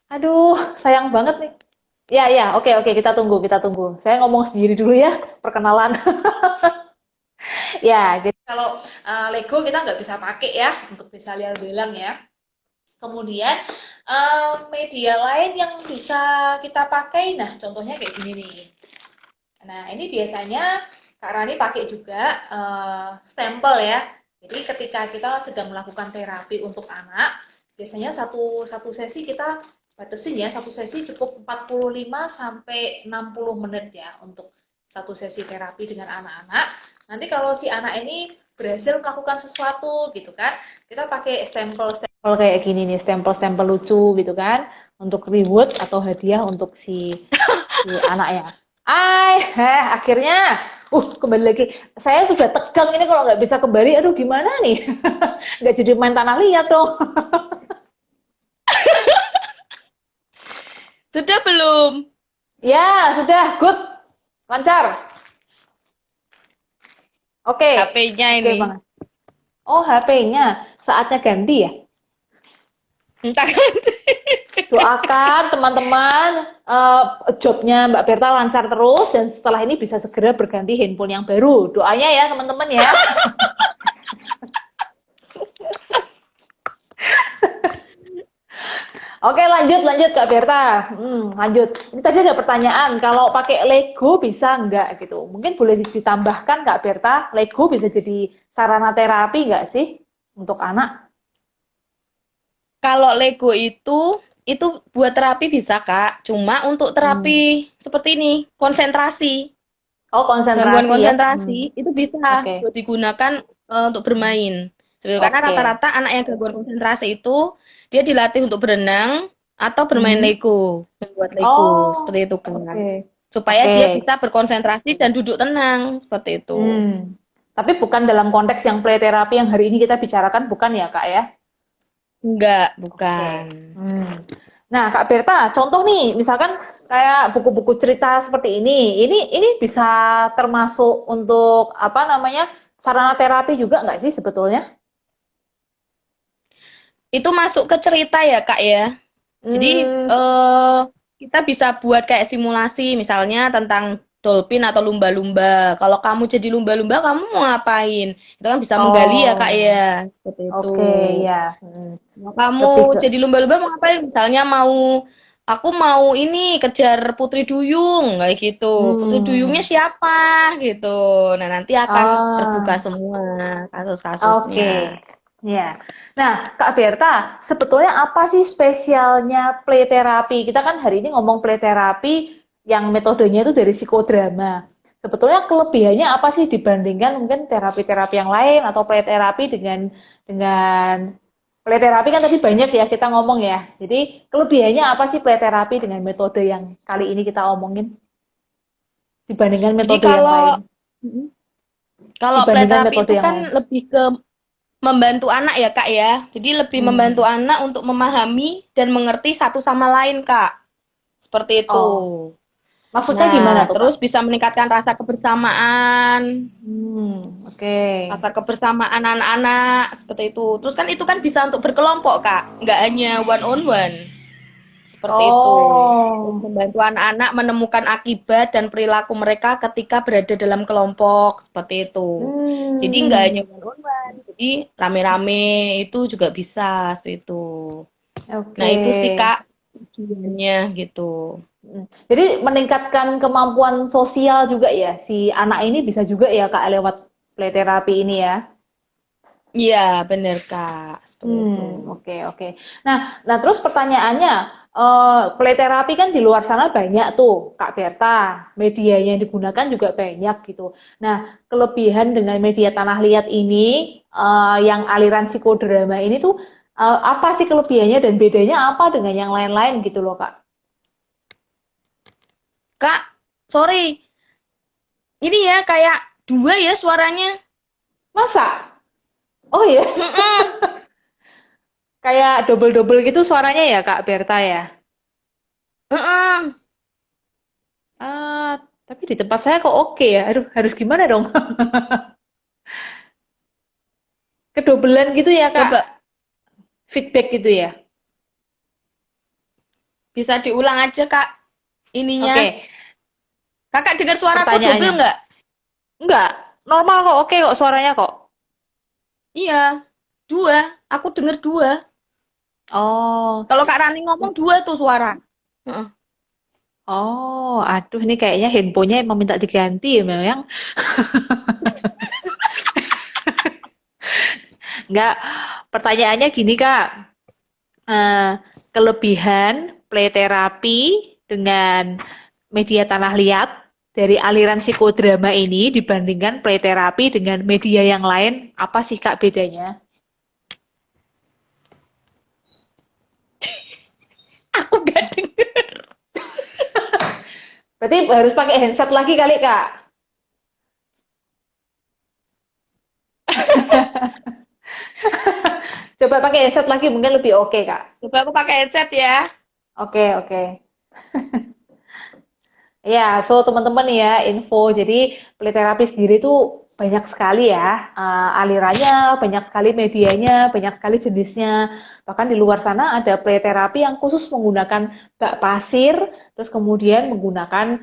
Aduh, sayang banget nih. Ya, ya, oke, oke, kita tunggu, kita tunggu. Saya ngomong sendiri dulu ya, perkenalan. Ya, jadi kalau Lego kita nggak bisa pakai ya, untuk bisa lihat bilang ya. Kemudian media lain yang bisa kita pakai, nah contohnya kayak gini nih. Nah ini biasanya Kak Rani pakai juga stempel ya. Jadi ketika kita sedang melakukan terapi untuk anak, biasanya satu sesi kita batasin ya, satu sesi cukup 45 sampai 60 menit ya untuk satu sesi terapi dengan anak-anak. Nanti kalau si anak ini berhasil melakukan sesuatu gitu kan, kita pakai stempel-stempel kayak gini nih, stempel-stempel lucu gitu kan, untuk reward atau hadiah untuk si anaknya. Akhirnya, kembali lagi. Saya sudah tegang ini kalau nggak bisa kembali, aduh gimana nih? Nggak jadi main tanah liat dong. Sudah belum? Ya, sudah, good, lancar. Oke, HP-nya oke ini. banget. Oh, HP-nya, saatnya ganti ya? Entah. Doakan teman-teman jobnya Mbak Berta lancar terus dan setelah ini bisa segera berganti handphone yang baru. Doanya ya teman-teman ya. Oke lanjut Kak Berta. Lanjut. Ini tadi ada pertanyaan, kalau pakai Lego bisa nggak gitu? Mungkin boleh ditambahkan Kak Berta, Lego bisa jadi sarana terapi nggak sih untuk anak? Kalau Lego itu buat terapi bisa, Kak. Cuma untuk Hmm. terapi seperti ini, konsentrasi, Oh gangguan konsentrasi ya. konsentrasi itu bisa Oke. buat digunakan untuk bermain. Seperti itu. Karena Oke. rata-rata anak yang gangguan konsentrasi itu dia dilatih untuk berenang atau bermain Mhm. Lego, membuat Lego, Oh, seperti itu kan. oke. Supaya Oke. dia bisa berkonsentrasi dan duduk tenang, seperti itu. Tapi bukan dalam konteks yang play terapi yang hari ini kita bicarakan, bukan ya, Kak ya? Enggak, Oke. bukan. Nah, Kak Berta, contoh nih, misalkan kayak buku-buku cerita seperti ini bisa termasuk untuk apa namanya sarana terapi juga nggak sih sebetulnya? Itu masuk ke cerita ya, Kak ya. Jadi Hmm, kita bisa buat kayak simulasi misalnya tentang dolphin atau lumba-lumba. Kalau kamu jadi lumba-lumba, kamu mau ngapain? Itu kan bisa menggali ya, Kak oh, ya. Seperti itu. oke ya. Kalau kamu Lebih ke, jadi lumba-lumba mau ngapain? Misalnya aku mau ini kejar Putri Duyung kayak gitu. Putri Duyungnya hmm, siapa gitu. Nah, nanti akan terbuka ah, semua oke, kasus-kasusnya. ya. Nah, Kak Berta, sebetulnya apa sih spesialnya play terapi? Kita kan hari ini ngomong play terapi yang metodenya itu dari psikodrama. sebetulnya kelebihannya apa sih dibandingkan mungkin terapi-terapi yang lain atau play terapi dengan play terapi kan tadi banyak ya kita ngomong ya. Jadi kelebihannya apa sih play terapi dengan metode yang kali ini kita omongin dibandingkan Jadi metode yang lain? kalau play Dibandingkan terapi metode itu yang kan lain. lebih ke membantu anak ya Kak ya. Jadi lebih membantu Hmm. anak untuk memahami dan mengerti satu sama lain Kak. Seperti itu. Oh, maksudnya gimana Nah, tuh Kak? terus bisa meningkatkan rasa kebersamaan, Oke. rasa kebersamaan anak-anak seperti itu. Terus kan itu kan bisa untuk berkelompok Kak, nggak hanya one on one. Seperti itu. Terus Oh. membantu anak-anak menemukan akibat dan perilaku mereka ketika berada dalam kelompok seperti itu. Jadi nggak hanya Hmm. one on one, jadi rame-rame itu juga bisa seperti itu. Nah, Oke. itu sih Kak tujuannya gitu. Jadi meningkatkan kemampuan sosial juga ya, si anak ini bisa juga ya Kak lewat play terapi ini ya. Iya, bener Kak, seperti itu. Oke oke. Nah terus pertanyaannya, play terapi kan di luar sana banyak tuh Kak Berta, media yang digunakan juga banyak gitu. Nah kelebihan dengan media tanah liat ini, yang aliran psikodrama ini tuh apa sih kelebihannya dan bedanya apa dengan yang lain-lain gitu loh Kak? Kak, sorry, ini ya kayak dua ya suaranya. Masa? Oh iya. Mm-mm, Kayak double-double gitu suaranya ya Kak Berta ya? mm-mm. Ah, tapi di tempat saya kok oke ya. Aduh, harus gimana dong? Kedobelan gitu ya Kak? Coba Feedback gitu ya? bisa diulang aja Kak ininya. Oke, Kakak dengar suaraku double pertanyaannya. nggak? Enggak, normal kok, oke kok suaranya kok. Iya, dua. Aku dengar dua. Oh, Kalau Kak Rani ngomong dua tuh suara. Heeh. oh, aduh ini kayaknya handphonenya emang minta diganti ya memang. Enggak, pertanyaannya gini Kak. Eh, kelebihan play terapi dengan media tanah liat dari aliran psikodrama ini dibandingkan play terapi dengan media yang lain, apa sih Kak bedanya? Aku gak dengar. Berarti harus pakai handset lagi kali Kak. Coba pakai headset lagi mungkin lebih oke Kak. Coba aku pakai headset ya. Oke, oke. Ya, so teman-teman ya, info. Jadi, play therapy sendiri tuh banyak sekali ya, alirannya, banyak sekali medianya, banyak sekali jenisnya. Bahkan di luar sana ada play therapy yang khusus menggunakan bak pasir, terus kemudian menggunakan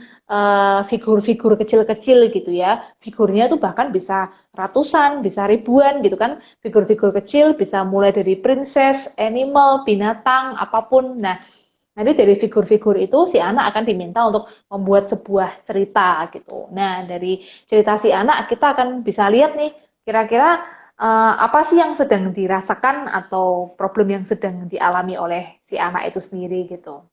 figur-figur kecil-kecil gitu ya. Figurnya tuh bahkan bisa ratusan, bisa ribuan gitu kan. Figur-figur kecil bisa mulai dari princess, animal, binatang, apapun. Nah, nanti dari figur-figur itu si anak akan diminta untuk membuat sebuah cerita gitu. Nah, dari cerita si anak kita akan bisa lihat nih kira-kira apa sih yang sedang dirasakan atau problem yang sedang dialami oleh si anak itu sendiri gitu.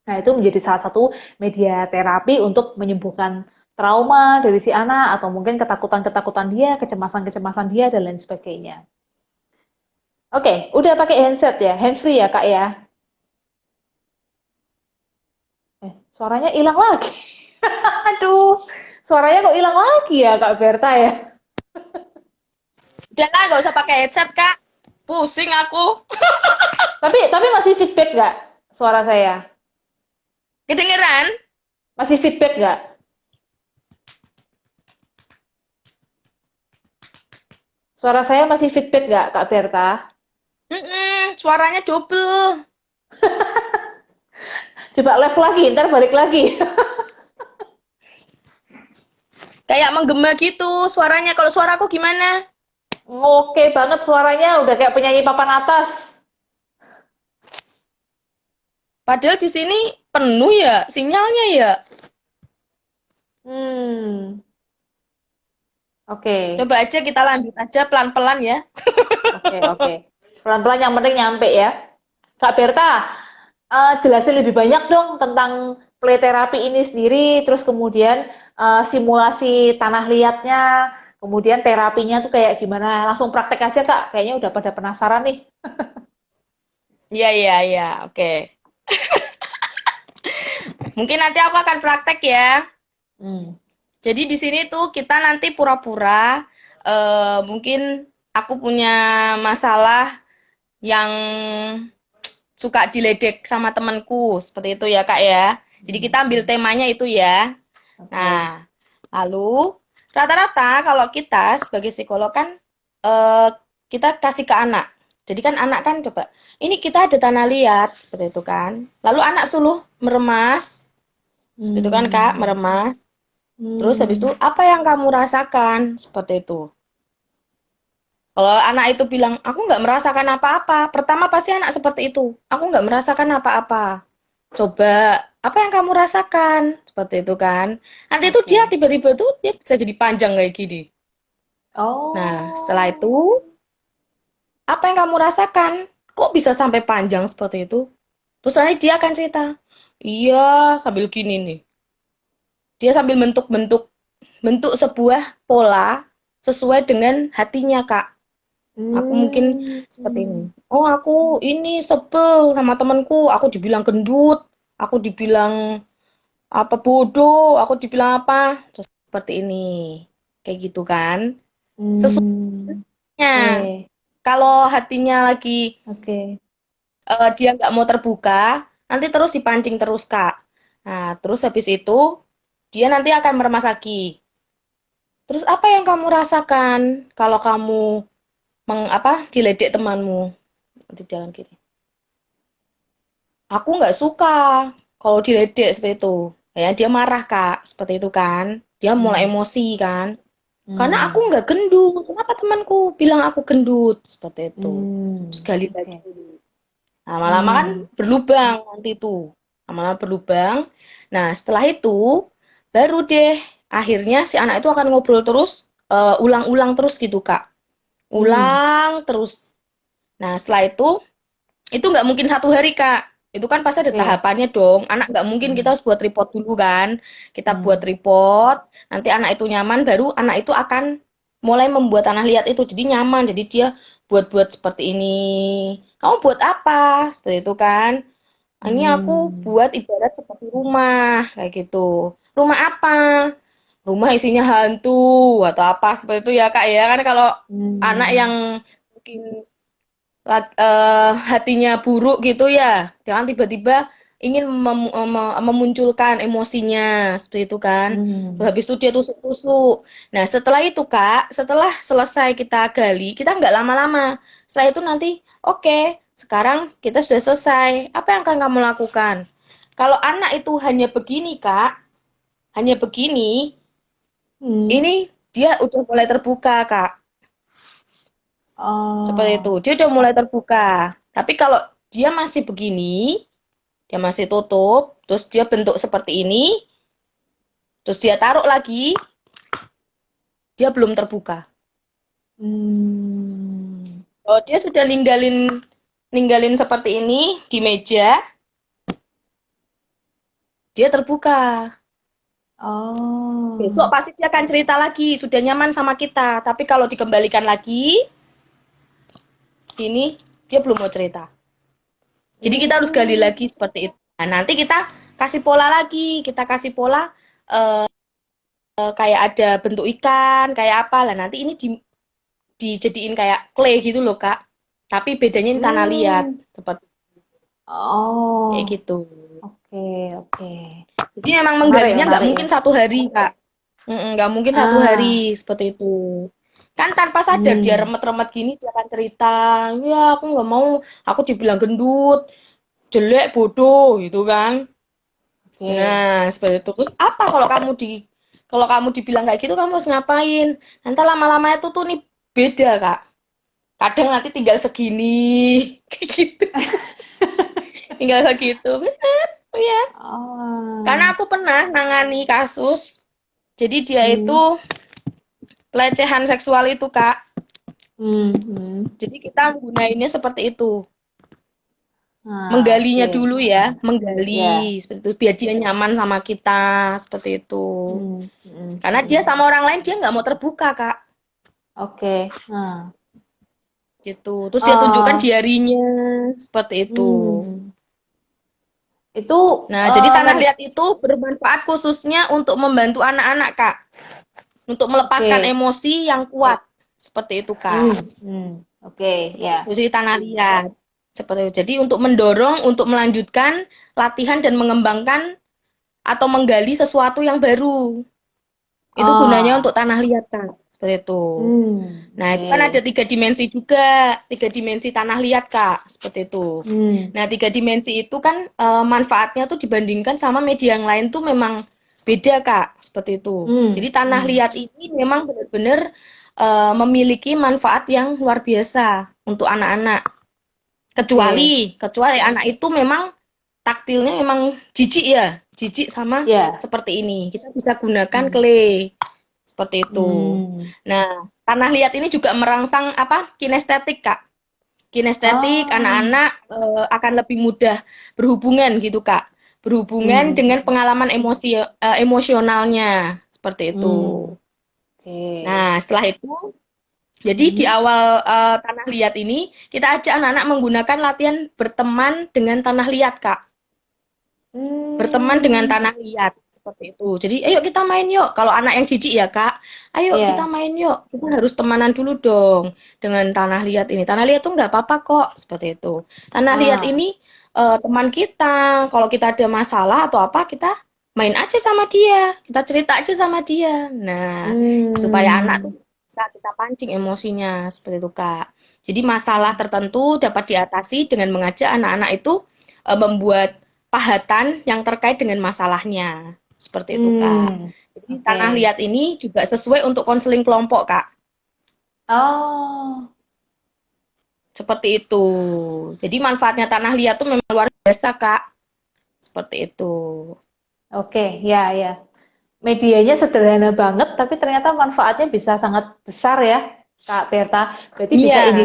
Nah, itu menjadi salah satu media terapi untuk menyembuhkan trauma dari si anak atau mungkin ketakutan-ketakutan dia, kecemasan-kecemasan dia dan lain sebagainya. Oke, udah pakai handset ya, handsfree ya Kak ya. Suaranya hilang lagi. Aduh, suaranya kok hilang lagi ya Kak Berta ya. Udah lah, nggak usah pakai headset Kak. Pusing aku. Tapi masih feedback nggak suara saya? Kedengeran? Masih feedback nggak? Suara saya masih feedback nggak Kak Berta? Suaranya double. Coba live lagi, ntar balik lagi. Kayak menggema gitu suaranya. Kalau suaraku gimana? Oke banget suaranya, udah kayak penyanyi papan atas. Padahal di sini penuh ya sinyalnya ya. Hmm, oke, Coba aja kita lanjut aja pelan-pelan ya. oke. Pelan-pelan yang penting nyampe ya. Kak Berta, jelasin lebih banyak dong tentang play therapy ini sendiri, terus kemudian simulasi tanah liatnya, kemudian terapinya tuh kayak gimana. Langsung praktek aja Kak, kayaknya udah pada penasaran nih. Iya, iya, iya. Oke. Mungkin nanti aku akan praktek ya. Hmm. Jadi di sini tuh kita nanti pura-pura mungkin aku punya masalah yang suka diledek sama temanku, seperti itu ya Kak ya. Jadi kita ambil Hmm. temanya itu ya. Oke. Nah, lalu rata-rata kalau kita sebagai psikolog kan eh, kita kasih ke anak. Jadi kan anak kan coba, ini kita ada tanah liat seperti itu kan. Lalu anak suruh meremas, seperti itu kan Kak, Hmm. meremas. Terus habis itu Hmm. apa yang kamu rasakan seperti itu. Kalau anak itu bilang, aku nggak merasakan apa-apa. Pertama pasti anak seperti itu. Aku nggak merasakan apa-apa. Coba, apa yang kamu rasakan? Seperti itu kan. Nanti itu dia Oke. tiba-tiba tuh dia bisa jadi panjang kayak gini. Nah, setelah itu, Oh. apa yang kamu rasakan? Kok bisa sampai panjang seperti itu? Terus nanti dia akan cerita. Iya, sambil gini nih. Dia sambil bentuk sebuah pola sesuai dengan hatinya, Kak. Aku mungkin seperti ini. Hmm. Oh, aku ini sebel sama temanku. Aku dibilang gendut. Aku dibilang apa bodoh. Aku dibilang apa. Terus seperti ini. Kayak gitu kan. Hmm. Sesuanya. Oke. Kalau hatinya lagi Oke. dia nggak mau terbuka, nanti terus dipancing terus, Kak. Nah, terus habis itu dia nanti akan meremas lagi. Terus apa yang kamu rasakan kalau kamu diledek temanmu? Nanti jangan gini. Aku nggak suka kalau diledek seperti itu. Ya, dia marah, Kak. Seperti itu kan. Dia mulai Hmm. emosi kan. Karena aku Hmm. nggak gendut. Kenapa temanku bilang aku gendut? Seperti itu. Terus Hmm. gali lagi. Oke. Nah, lama-lama kan Hmm. berlubang nanti itu. Lama-lama berlubang. Nah, setelah itu baru deh akhirnya si anak itu akan ngobrol terus, ulang-ulang terus gitu, Kak. Hmm. Ulang terus. Nah, setelah itu nggak mungkin satu hari, Kak. Itu kan pasti ada Oke. tahapannya dong. Anak nggak mungkin kita Hmm. harus buat report dulu kan. Kita buat Hmm. report, nanti anak itu nyaman, baru anak itu akan mulai membuat tanah liat itu. Jadi nyaman, jadi dia buat-buat seperti ini. Kamu buat apa? Seperti itu kan. Ini aku Hmm. buat ibarat seperti rumah, kayak gitu. Rumah apa? Rumah isinya hantu atau apa seperti itu ya Kak ya. Kan kalau anak yang Hmm. mungkin hatinya buruk gitu ya, jangan tiba-tiba ingin memunculkan emosinya seperti itu kan. Terus Hmm. habis itu dia tusuk-tusuk. Nah, setelah itu Kak, setelah selesai kita gali, kita nggak lama-lama. Setelah itu nanti, oke, sekarang kita sudah selesai. Apa yang akan kamu lakukan? Kalau anak itu hanya begini Kak, hanya begini, Hmm. ini dia udah mulai terbuka Kak. Seperti itu. Oh. Dia udah mulai terbuka. Tapi kalau dia masih begini, dia masih tutup, terus dia bentuk seperti ini, terus dia taruh lagi, dia belum terbuka. Hmm. Kalau dia sudah ninggalin ninggalin seperti ini di meja, dia terbuka. Besok Oh. pasti dia akan cerita lagi, sudah nyaman sama kita. Tapi kalau dikembalikan lagi, ini dia belum mau cerita. Jadi kita harus gali Hmm. lagi seperti itu. Nah, nanti kita kasih pola lagi, kita kasih pola kayak ada bentuk ikan, kayak apa lah. Nanti ini dijadiin kayak clay gitu loh, Kak. Tapi bedanya ini tanah liat, Hmm. seperti kayak Oh. gitu. Oke, oke. Jadi memang Menarik, menggalinya nggak menarik ya. mungkin satu hari, Kak. Nggak mungkin satu Ah. hari seperti itu. Kan tanpa sadar dia Hmm. remet-remet gini dia akan cerita, ya aku nggak mau, aku dibilang gendut, jelek, bodoh gitu kan. Oke. Nah, seperti itu. Terus apa kalau kamu dibilang kayak gitu kamu harus ngapain? Nanti lama-lama itu tuh nih beda, Kak. Kadang nanti tinggal segini kayak gitu. Tinggal segitu. Benar, ya. Karena Oh. aku pernah nangani kasus. Jadi dia itu Hmm. pelecehan seksual itu, Kak. Hmm. Hmm. Jadi kita menggunainnya seperti itu. Nah, Menggalinya oke. dulu ya, Ya. menggali seperti itu biar dia nyaman sama kita seperti itu. Karena dia Hmm. sama orang lain dia nggak mau terbuka, Kak. Oke. Nah, Gitu. Terus dia tunjukkan eh, jarinya seperti itu. hmm. Itu Nah, jadi tanah med- liat itu bermanfaat khususnya untuk membantu anak-anak, Kak. Untuk melepaskan Oke. emosi yang kuat. Seperti itu, Hmm. Kak. Oke, Seperti ya. itu. Jadi tanah liat. Seperti itu. Jadi untuk mendorong, untuk melanjutkan latihan dan mengembangkan atau menggali sesuatu yang baru. Itu gunanya Ah. untuk tanah liat, Kak. Seperti itu. Nah, itu kan ada Oke. 3 dimensi juga. 3 dimensi tanah liat, Kak. Seperti itu. Hmm. Nah, 3 dimensi itu kan manfaatnya tuh dibandingkan sama media yang lain tuh memang beda, Kak. Seperti itu. Jadi tanah Hmm. liat ini memang benar-benar memiliki manfaat yang luar biasa untuk anak-anak. Oke. Kecuali anak itu memang taktilnya memang jijik ya, jijik sama Ya. seperti ini. Kita bisa gunakan Hmm. clay seperti itu. Hmm. Nah, tanah liat ini juga merangsang apa? Kinestetik, Kak. Kinestetik Ah. anak-anak akan lebih mudah berhubungan gitu, Kak. Berhubungan Hmm. dengan pengalaman emosionalnya seperti itu. Hmm. Oke. Nah, setelah itu jadi di Hmm. awal tanah liat ini kita ajak anak-anak menggunakan latihan berteman dengan tanah liat, Kak. Berteman dengan Hmm. tanah liat seperti itu. Jadi, ayo kita main yuk. Kalau anak yang jijik ya, Kak, ayo kita Ya. main yuk. Kita harus temanan dulu dong dengan tanah liat ini. Tanah liat tuh nggak apa-apa kok, seperti itu. Tanah liat Ah. ini teman kita. Kalau kita ada masalah atau apa, kita main aja sama dia. Kita cerita aja sama dia. Nah, supaya anak tuh Hmm. bisa kita pancing emosinya, seperti itu, Kak. Jadi masalah tertentu dapat diatasi dengan mengajak anak-anak itu membuat pahatan yang terkait dengan masalahnya. Seperti itu, Kak. Hmm. Jadi tanah Oke. liat ini juga sesuai untuk konseling kelompok, Kak. Oh. Seperti itu. Jadi manfaatnya tanah liat tuh memang luar biasa, Kak. Seperti itu. Oke, ya, ya. Medianya sederhana banget, tapi ternyata manfaatnya bisa sangat besar ya, Kak Berta. Berarti Iya,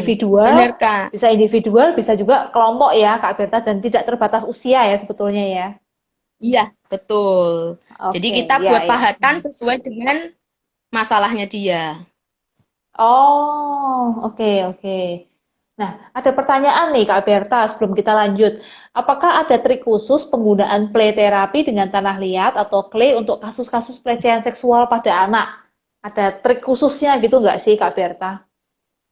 benar, Kak. bisa individual, bisa juga kelompok ya, Kak Berta, dan tidak terbatas usia ya sebetulnya ya. Iya, betul. Jadi Oke, kita ya, buat ya. pahatan sesuai dengan masalahnya dia. Oh, oke, oke. Nah, ada pertanyaan nih Kak Berta sebelum kita lanjut. Apakah ada trik khusus penggunaan play terapi dengan tanah liat atau clay untuk kasus-kasus pelecehan seksual pada anak? Ada trik khususnya gitu nggak sih Kak Berta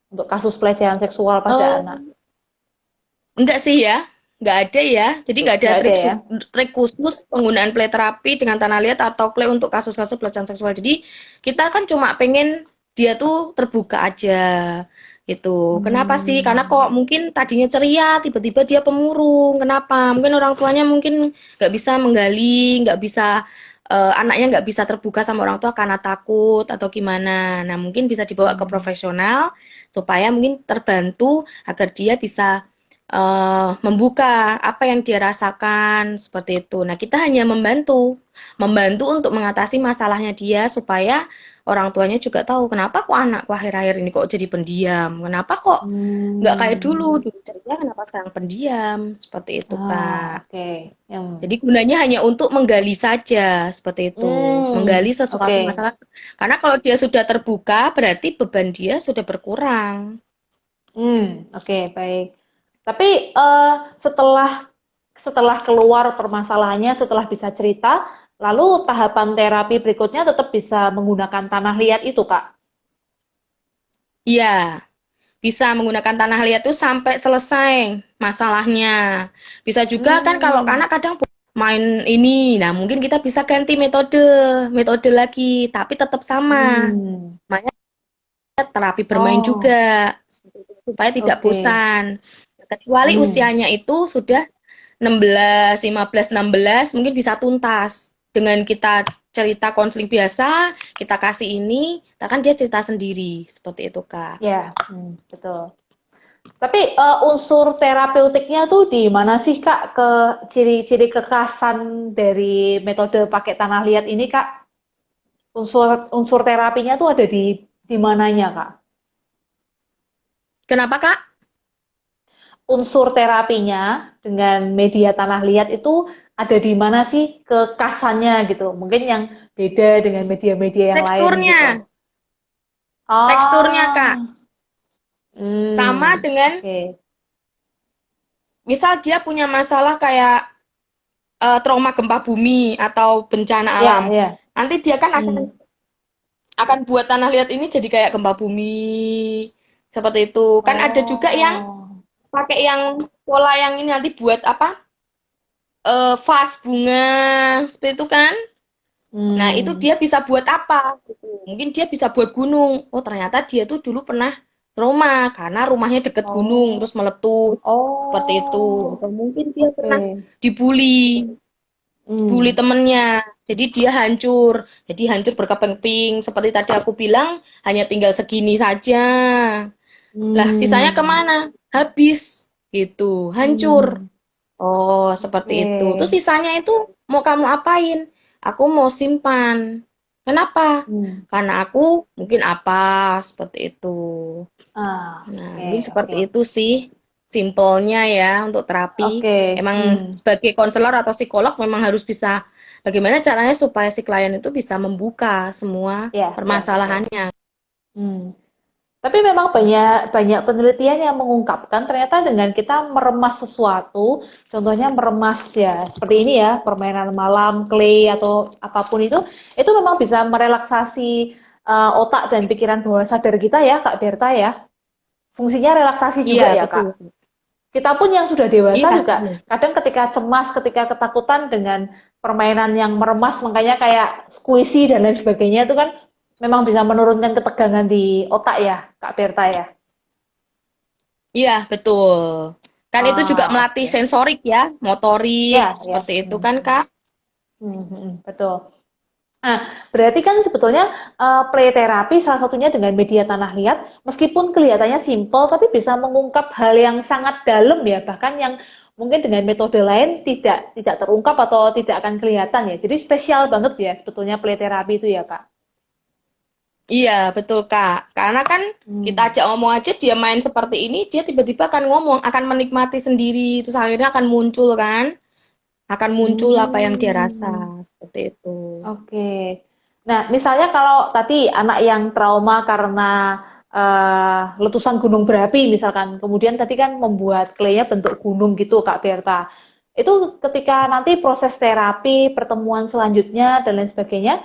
untuk kasus pelecehan seksual pada anak? Oh, enggak sih ya, nggak ada ya. Jadi nggak ada Nggak ada ya? trik khusus penggunaan play terapi dengan tanah liat atau clay untuk kasus-kasus pelecehan seksual. Jadi kita kan cuma pengen dia tuh terbuka aja gitu. Kenapa sih? Karena Hmm. kok mungkin tadinya ceria, tiba-tiba dia pemurung. Kenapa? Mungkin orang tuanya mungkin nggak bisa menggali, nggak bisa anaknya nggak bisa terbuka sama orang tua karena takut atau gimana. Nah, mungkin bisa dibawa ke Hmm. profesional supaya mungkin terbantu agar dia bisa membuka apa yang dia rasakan seperti itu. Nah, kita hanya membantu untuk mengatasi masalahnya dia supaya orang tuanya juga tahu kenapa kok anakku akhir-akhir ini kok jadi pendiam, kenapa kok nggak kayak Hmm. dulu ceria, kenapa sekarang pendiam, seperti itu, Ah, Kak. oke. Jadi gunanya hanya untuk menggali saja, seperti itu, menggali Oke. sesuatu masalah. Karena kalau dia sudah terbuka, berarti beban dia sudah berkurang. Oke, baik. Tapi setelah setelah keluar permasalahannya, setelah bisa cerita, lalu tahapan terapi berikutnya tetap bisa menggunakan tanah liat itu, Kak. Iya, bisa menggunakan tanah liat itu sampai selesai masalahnya. Bisa juga kan kalau Hmm. anak kadang main ini, nah mungkin kita bisa ganti metode lagi, tapi tetap sama. Hmm. Makanya terapi bermain Oh, juga, supaya tidak oke. bosan. Kecuali Hmm. usianya itu sudah 16, 15, 16, mungkin bisa tuntas. Dengan kita cerita konseling biasa, kita kasih ini, kan dia cerita sendiri, seperti itu, Kak. Ya, betul. Tapi unsur terapeutiknya tuh di mana sih, Kak? Ke ciri-ciri kekhasan dari metode pakai tanah liat ini, Kak? Unsur unsur terapinya tuh ada di mananya, Kak? Kenapa, Kak? unsur terapinya dengan media tanah liat itu ada di mana sih kekasannya gitu? Mungkin yang beda dengan media-media yang lain Teksturnya, gitu. teksturnya Kak. Ah, Sama dengan oke. misal dia punya masalah kayak trauma gempa bumi atau bencana Ya, alam. ya. Nanti dia kan Hmm. akan buat tanah liat ini jadi kayak gempa bumi seperti itu. Kan ada juga yang Oh. pakai yang pola yang ini nanti buat apa? Vas bunga seperti itu kan. Nah, itu Hmm. dia bisa buat apa gitu. Mungkin dia bisa buat gunung. Oh, ternyata dia tuh dulu pernah trauma karena rumahnya deket gunung Oh. terus meletus seperti itu. Oh. Atau mungkin dia pernah Oke. dibully, bully Hmm. temennya. Jadi dia hancur. Jadi hancur berkeping-keping. Seperti tadi aku bilang, hanya tinggal segini saja. Lah, sisanya Hmm. kemana? Habis. Gitu. Hancur. Hmm. Oh, seperti itu. Terus Oke. sisanya itu mau kamu apain? Aku mau simpan. Kenapa? Hmm. Karena aku mungkin apa, seperti itu. Ah, Nah, oke, mungkin oke. seperti itu sih simpelnya ya untuk terapi. Oke. Emang Hmm. sebagai konselor atau psikolog memang harus bisa bagaimana caranya supaya si klien itu bisa membuka semua Ya, ya, betul. permasalahannya. Hmm. Tapi memang banyak banyak penelitian yang mengungkapkan ternyata dengan kita meremas sesuatu, contohnya meremas ya seperti ini ya, permainan malam, clay atau apapun itu memang bisa merelaksasi otak dan pikiran bawah sadar kita ya, Kak Berta ya. Fungsinya relaksasi Iya, juga ya, betul. Kak. Kita pun yang sudah dewasa Iya, juga kadang ketika cemas, ketika ketakutan dengan permainan yang meremas, makanya kayak squishy dan lain sebagainya itu kan memang bisa menurunkan ketegangan di otak ya, Kak Berta ya. iya, betul. Kan itu juga Ah, melatih oke. sensorik ya, motorik, Ya, ya. seperti itu kan, Kak? Betul. Nah, berarti kan sebetulnya play therapy salah satunya dengan media tanah liat, meskipun kelihatannya simpel, tapi bisa mengungkap hal yang sangat dalam ya, bahkan yang mungkin dengan metode lain tidak terungkap atau tidak akan kelihatan ya. Jadi spesial banget ya sebetulnya play therapy itu ya, Kak. Iya, betul, Kak. Karena kan kita Hmm. ajak ngomong aja dia main seperti ini, dia tiba-tiba akan ngomong, akan menikmati sendiri, terus akhirnya akan muncul kan, akan muncul apa yang dia rasa, Hmm. seperti itu. Oke. Nah, misalnya kalau tadi anak yang trauma karena letusan gunung berapi misalkan, kemudian tadi kan membuat clay-nya bentuk gunung gitu, Kak Berta. Itu ketika nanti proses terapi, pertemuan selanjutnya dan lain sebagainya,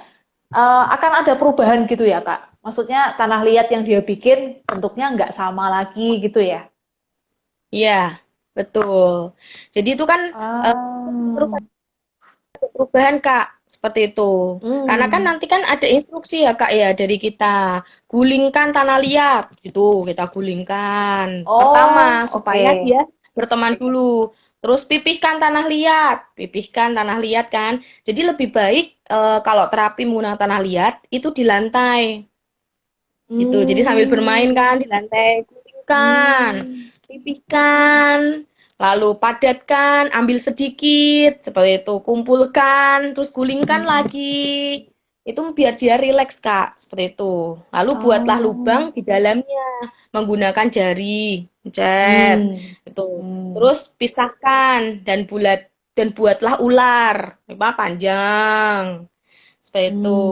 akan ada perubahan gitu ya, Kak? Maksudnya tanah liat yang dia bikin bentuknya nggak sama lagi gitu ya? Iya, betul. Jadi itu kan eh, terus Ah, ada perubahan, Kak, seperti itu. Karena kan hmm. nanti kan ada instruksi ya, Kak, ya, dari kita. Gulingkan tanah liat, itu kita gulingkan. Pertama, Oh, supaya oke. dia berteman dulu. Terus pipihkan tanah liat kan. Jadi lebih baik kalau terapi menggunakan tanah liat itu di lantai gitu. Jadi sambil bermain Hmm. kan di lantai, gulingkan, Hmm. pipihkan, lalu padatkan, ambil sedikit, seperti itu, kumpulkan, terus gulingkan lagi. Itu biar dia rileks, Kak, seperti itu. Lalu buatlah lubang Oh. di dalamnya menggunakan jari, cet, Hmm. itu. Hmm. Terus pisahkan dan buatlah ular, apa panjang, seperti itu.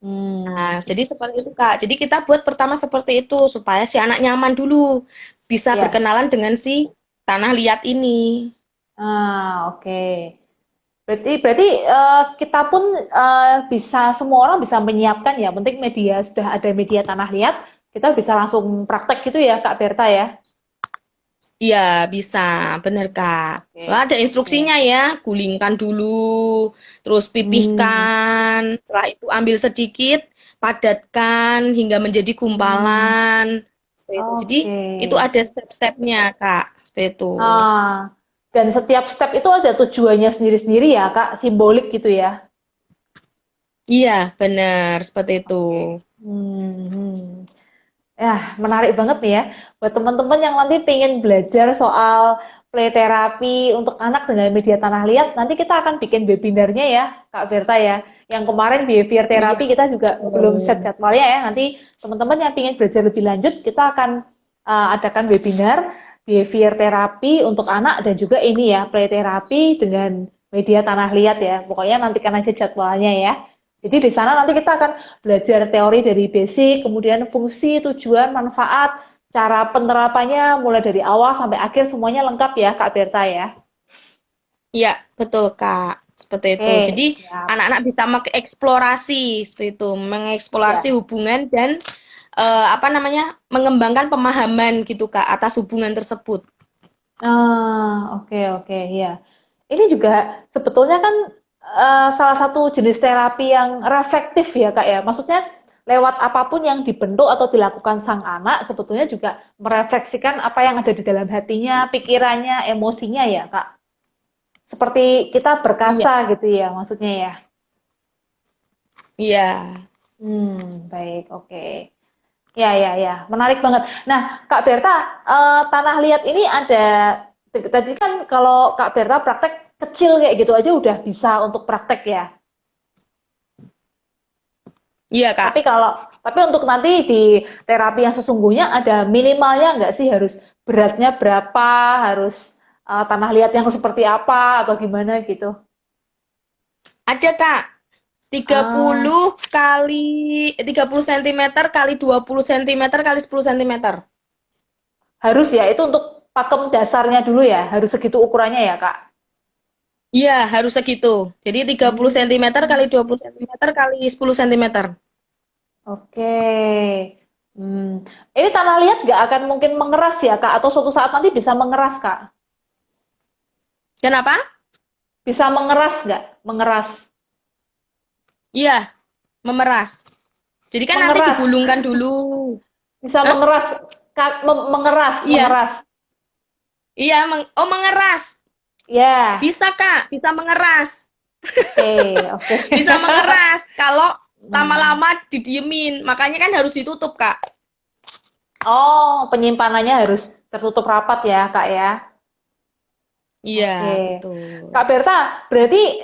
Hmm. Nah, Hmm. jadi seperti itu, Kak. Jadi kita buat pertama seperti itu supaya si anak nyaman dulu, bisa Ya. berkenalan dengan si tanah liat ini. Ah, oke. Berarti kita pun bisa semua orang bisa menyiapkan ya. Penting media sudah ada media tanah liat, kita bisa langsung praktek gitu ya, Kak Berta ya. Iya, bisa, bener, Kak. Wah, Oke. ada instruksinya Oke. ya, gulingkan dulu, terus Hmm. pipihkan, setelah itu ambil sedikit, padatkan hingga menjadi Hmm. gumpalan. Seperti itu. Jadi Oke. itu ada step-stepnya, Kak. Seperti itu. Ah, dan setiap step itu ada tujuannya sendiri-sendiri ya, Kak, simbolik gitu ya. Iya, bener, seperti itu. Oke. Hmm. Ya, menarik banget nih ya. Buat teman-teman yang nanti pengen belajar soal play therapy untuk anak dengan media tanah liat, nanti kita akan bikin webinarnya ya, Kak Berta ya. Yang kemarin behavior Iya, therapy kita juga belum set betul. jadwalnya ya. Nanti teman-teman yang pengen belajar lebih lanjut, kita akan adakan webinar. behavior terapi untuk anak dan juga ini ya play terapi dengan media tanah liat ya. Pokoknya nantikan aja jadwalnya ya. Jadi di sana nanti kita akan belajar teori dari basic, kemudian fungsi, tujuan, manfaat, cara penerapannya mulai dari awal sampai akhir semuanya lengkap ya Kak Berta ya. Iya, betul Kak. Seperti itu. Oke, Jadi siap. anak-anak bisa mengeksplorasi seperti itu, mengeksplorasi Ya. hubungan dan apa namanya, mengembangkan pemahaman gitu Kak atas hubungan tersebut. Oke oke ya. Ini juga sebetulnya kan salah satu jenis terapi yang reflektif ya Kak ya. Maksudnya lewat apapun yang dibentuk atau dilakukan sang anak sebetulnya juga merefleksikan apa yang ada di dalam hatinya, pikirannya, emosinya ya Kak. Seperti kita Iya, berkaca gitu ya maksudnya ya. iya. Baik, oke. Ya, ya, ya, menarik banget. Nah, Kak Berta, tanah liat ini ada, tadi kan kalau Kak Berta praktek kecil kayak gitu aja udah bisa untuk praktek ya. Iya Kak. Tapi untuk nanti di terapi yang sesungguhnya ada minimalnya nggak sih harus beratnya berapa, harus tanah liat yang seperti apa atau gimana gitu? Ada Kak. tiga Ah, puluh kali 30 cm kali 20 cm kali 10 cm. harus ya, itu untuk pakem dasarnya dulu ya, harus segitu ukurannya ya Kak. Iya, harus segitu. Jadi 30 cm kali Hmm. 20 cm kali 10 cm. Oke. Hmm. Ini tanah liat nggak akan mungkin mengeras ya, Kak? Atau suatu saat nanti bisa mengeras, Kak? Kenapa? Bisa mengeras nggak? Mengeras. Iya, memeras. Jadi kan nanti Mengeras. digulungkan dulu. Bisa Hah? mengeras. Mengeras, Iya, mengeras. iya, oh mengeras. Ya. Bisa Kak, bisa mengeras. Oke, oke. Bisa mengeras kalau Hmm. lama-lama didiemin. Makanya kan harus ditutup Kak. Oh, penyimpanannya harus tertutup rapat ya, Kak ya. Iya, Oke. betul. Kak Berta, berarti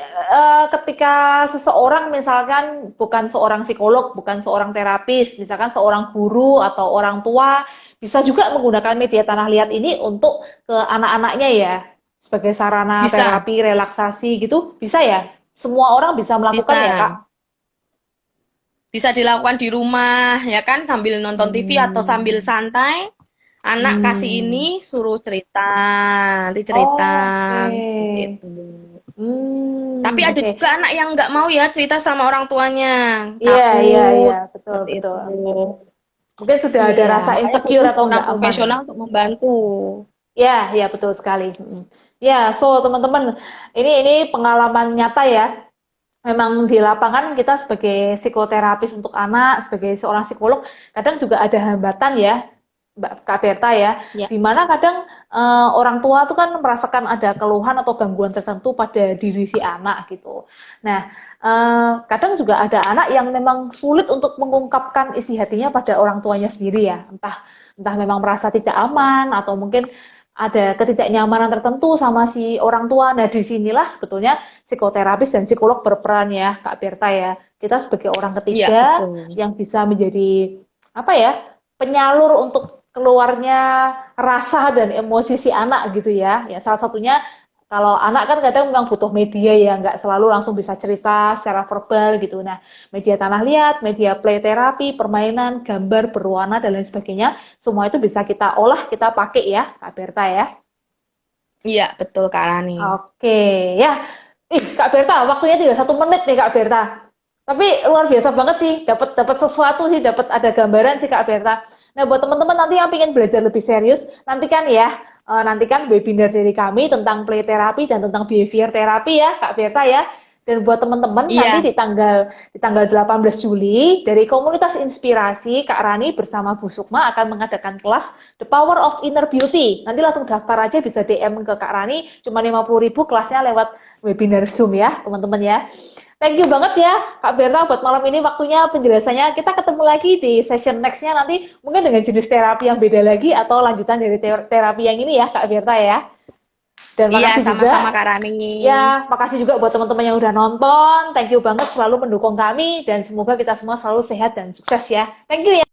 ketika seseorang misalkan bukan seorang psikolog, bukan seorang terapis, misalkan seorang guru atau orang tua, bisa juga menggunakan media tanah liat ini untuk ke anak-anaknya ya, sebagai sarana Bisa, terapi, relaksasi gitu, bisa ya? Semua orang bisa melakukan ya, bisa. Kak? Bisa dilakukan di rumah, ya kan, sambil nonton TV atau sambil Hmm. santai. Anak kasih Hmm. ini, suruh cerita, nanti cerita, Oke. seperti itu. Tapi ada Oke. juga anak yang nggak mau ya cerita sama orang tuanya, Iya, iya, iya, takut, betul, seperti betul. itu. Mungkin sudah ada Iya, rasa makanya insecure butuh atau seorang nggak aman ya. profesional untuk membantu. Ya, ya betul sekali. Ya, so teman-teman, ini pengalaman nyata ya. Memang di lapangan kita sebagai psikoterapis untuk anak, sebagai seorang psikolog, kadang juga ada hambatan ya, Mbak Kak Berta ya, Ya, di mana kadang orang tua tuh kan merasakan ada keluhan atau gangguan tertentu pada diri si anak gitu. Nah, kadang juga ada anak yang memang sulit untuk mengungkapkan isi hatinya pada orang tuanya sendiri ya, entah entah memang merasa tidak aman atau mungkin ada ketidaknyamanan tertentu sama si orang tua. Nah, disinilah sebetulnya psikoterapis dan psikolog berperan ya, Kak Berta ya. Kita sebagai orang iya ketiga betul. yang bisa menjadi apa ya, penyalur untuk keluarnya rasa dan emosi si anak gitu ya. Ya salah satunya kalau anak kan kadang memang butuh media ya, nggak selalu langsung bisa cerita secara verbal gitu. Nah, media tanah liat, media play terapi, permainan, gambar berwarna dan lain sebagainya, semua itu bisa kita olah, kita pakai ya, Kak Berta ya. Iya, betul Kak Rani. Oke, ya. Ih, Kak Berta, waktunya tinggal 1 menit nih Kak Berta. Tapi luar biasa banget sih, dapat dapat sesuatu sih, dapat ada gambaran sih Kak Berta. Nah, buat teman-teman nanti yang ingin belajar lebih serius, nantikan ya, nantikan webinar dari kami tentang play therapy dan tentang behavior therapy ya, Kak Berta ya. Dan buat teman-teman nanti Iya, di tanggal 18 Juli dari komunitas inspirasi Kak Rani bersama Bu Sukma akan mengadakan kelas The Power of Inner Beauty. Nanti langsung daftar aja bisa DM ke Kak Rani, cuma 50.000 kelasnya lewat webinar Zoom ya, teman-teman ya. Thank you banget ya Kak Berta buat malam ini waktunya penjelasannya. Kita ketemu lagi di session nextnya nanti mungkin dengan jenis terapi yang beda lagi atau lanjutan dari terapi yang ini ya Kak Berta ya. Dan iya makasih sama-sama juga Kak Rani. ya, makasih juga buat teman-teman yang udah nonton. Thank you banget selalu mendukung kami dan semoga kita semua selalu sehat dan sukses ya. Thank you ya.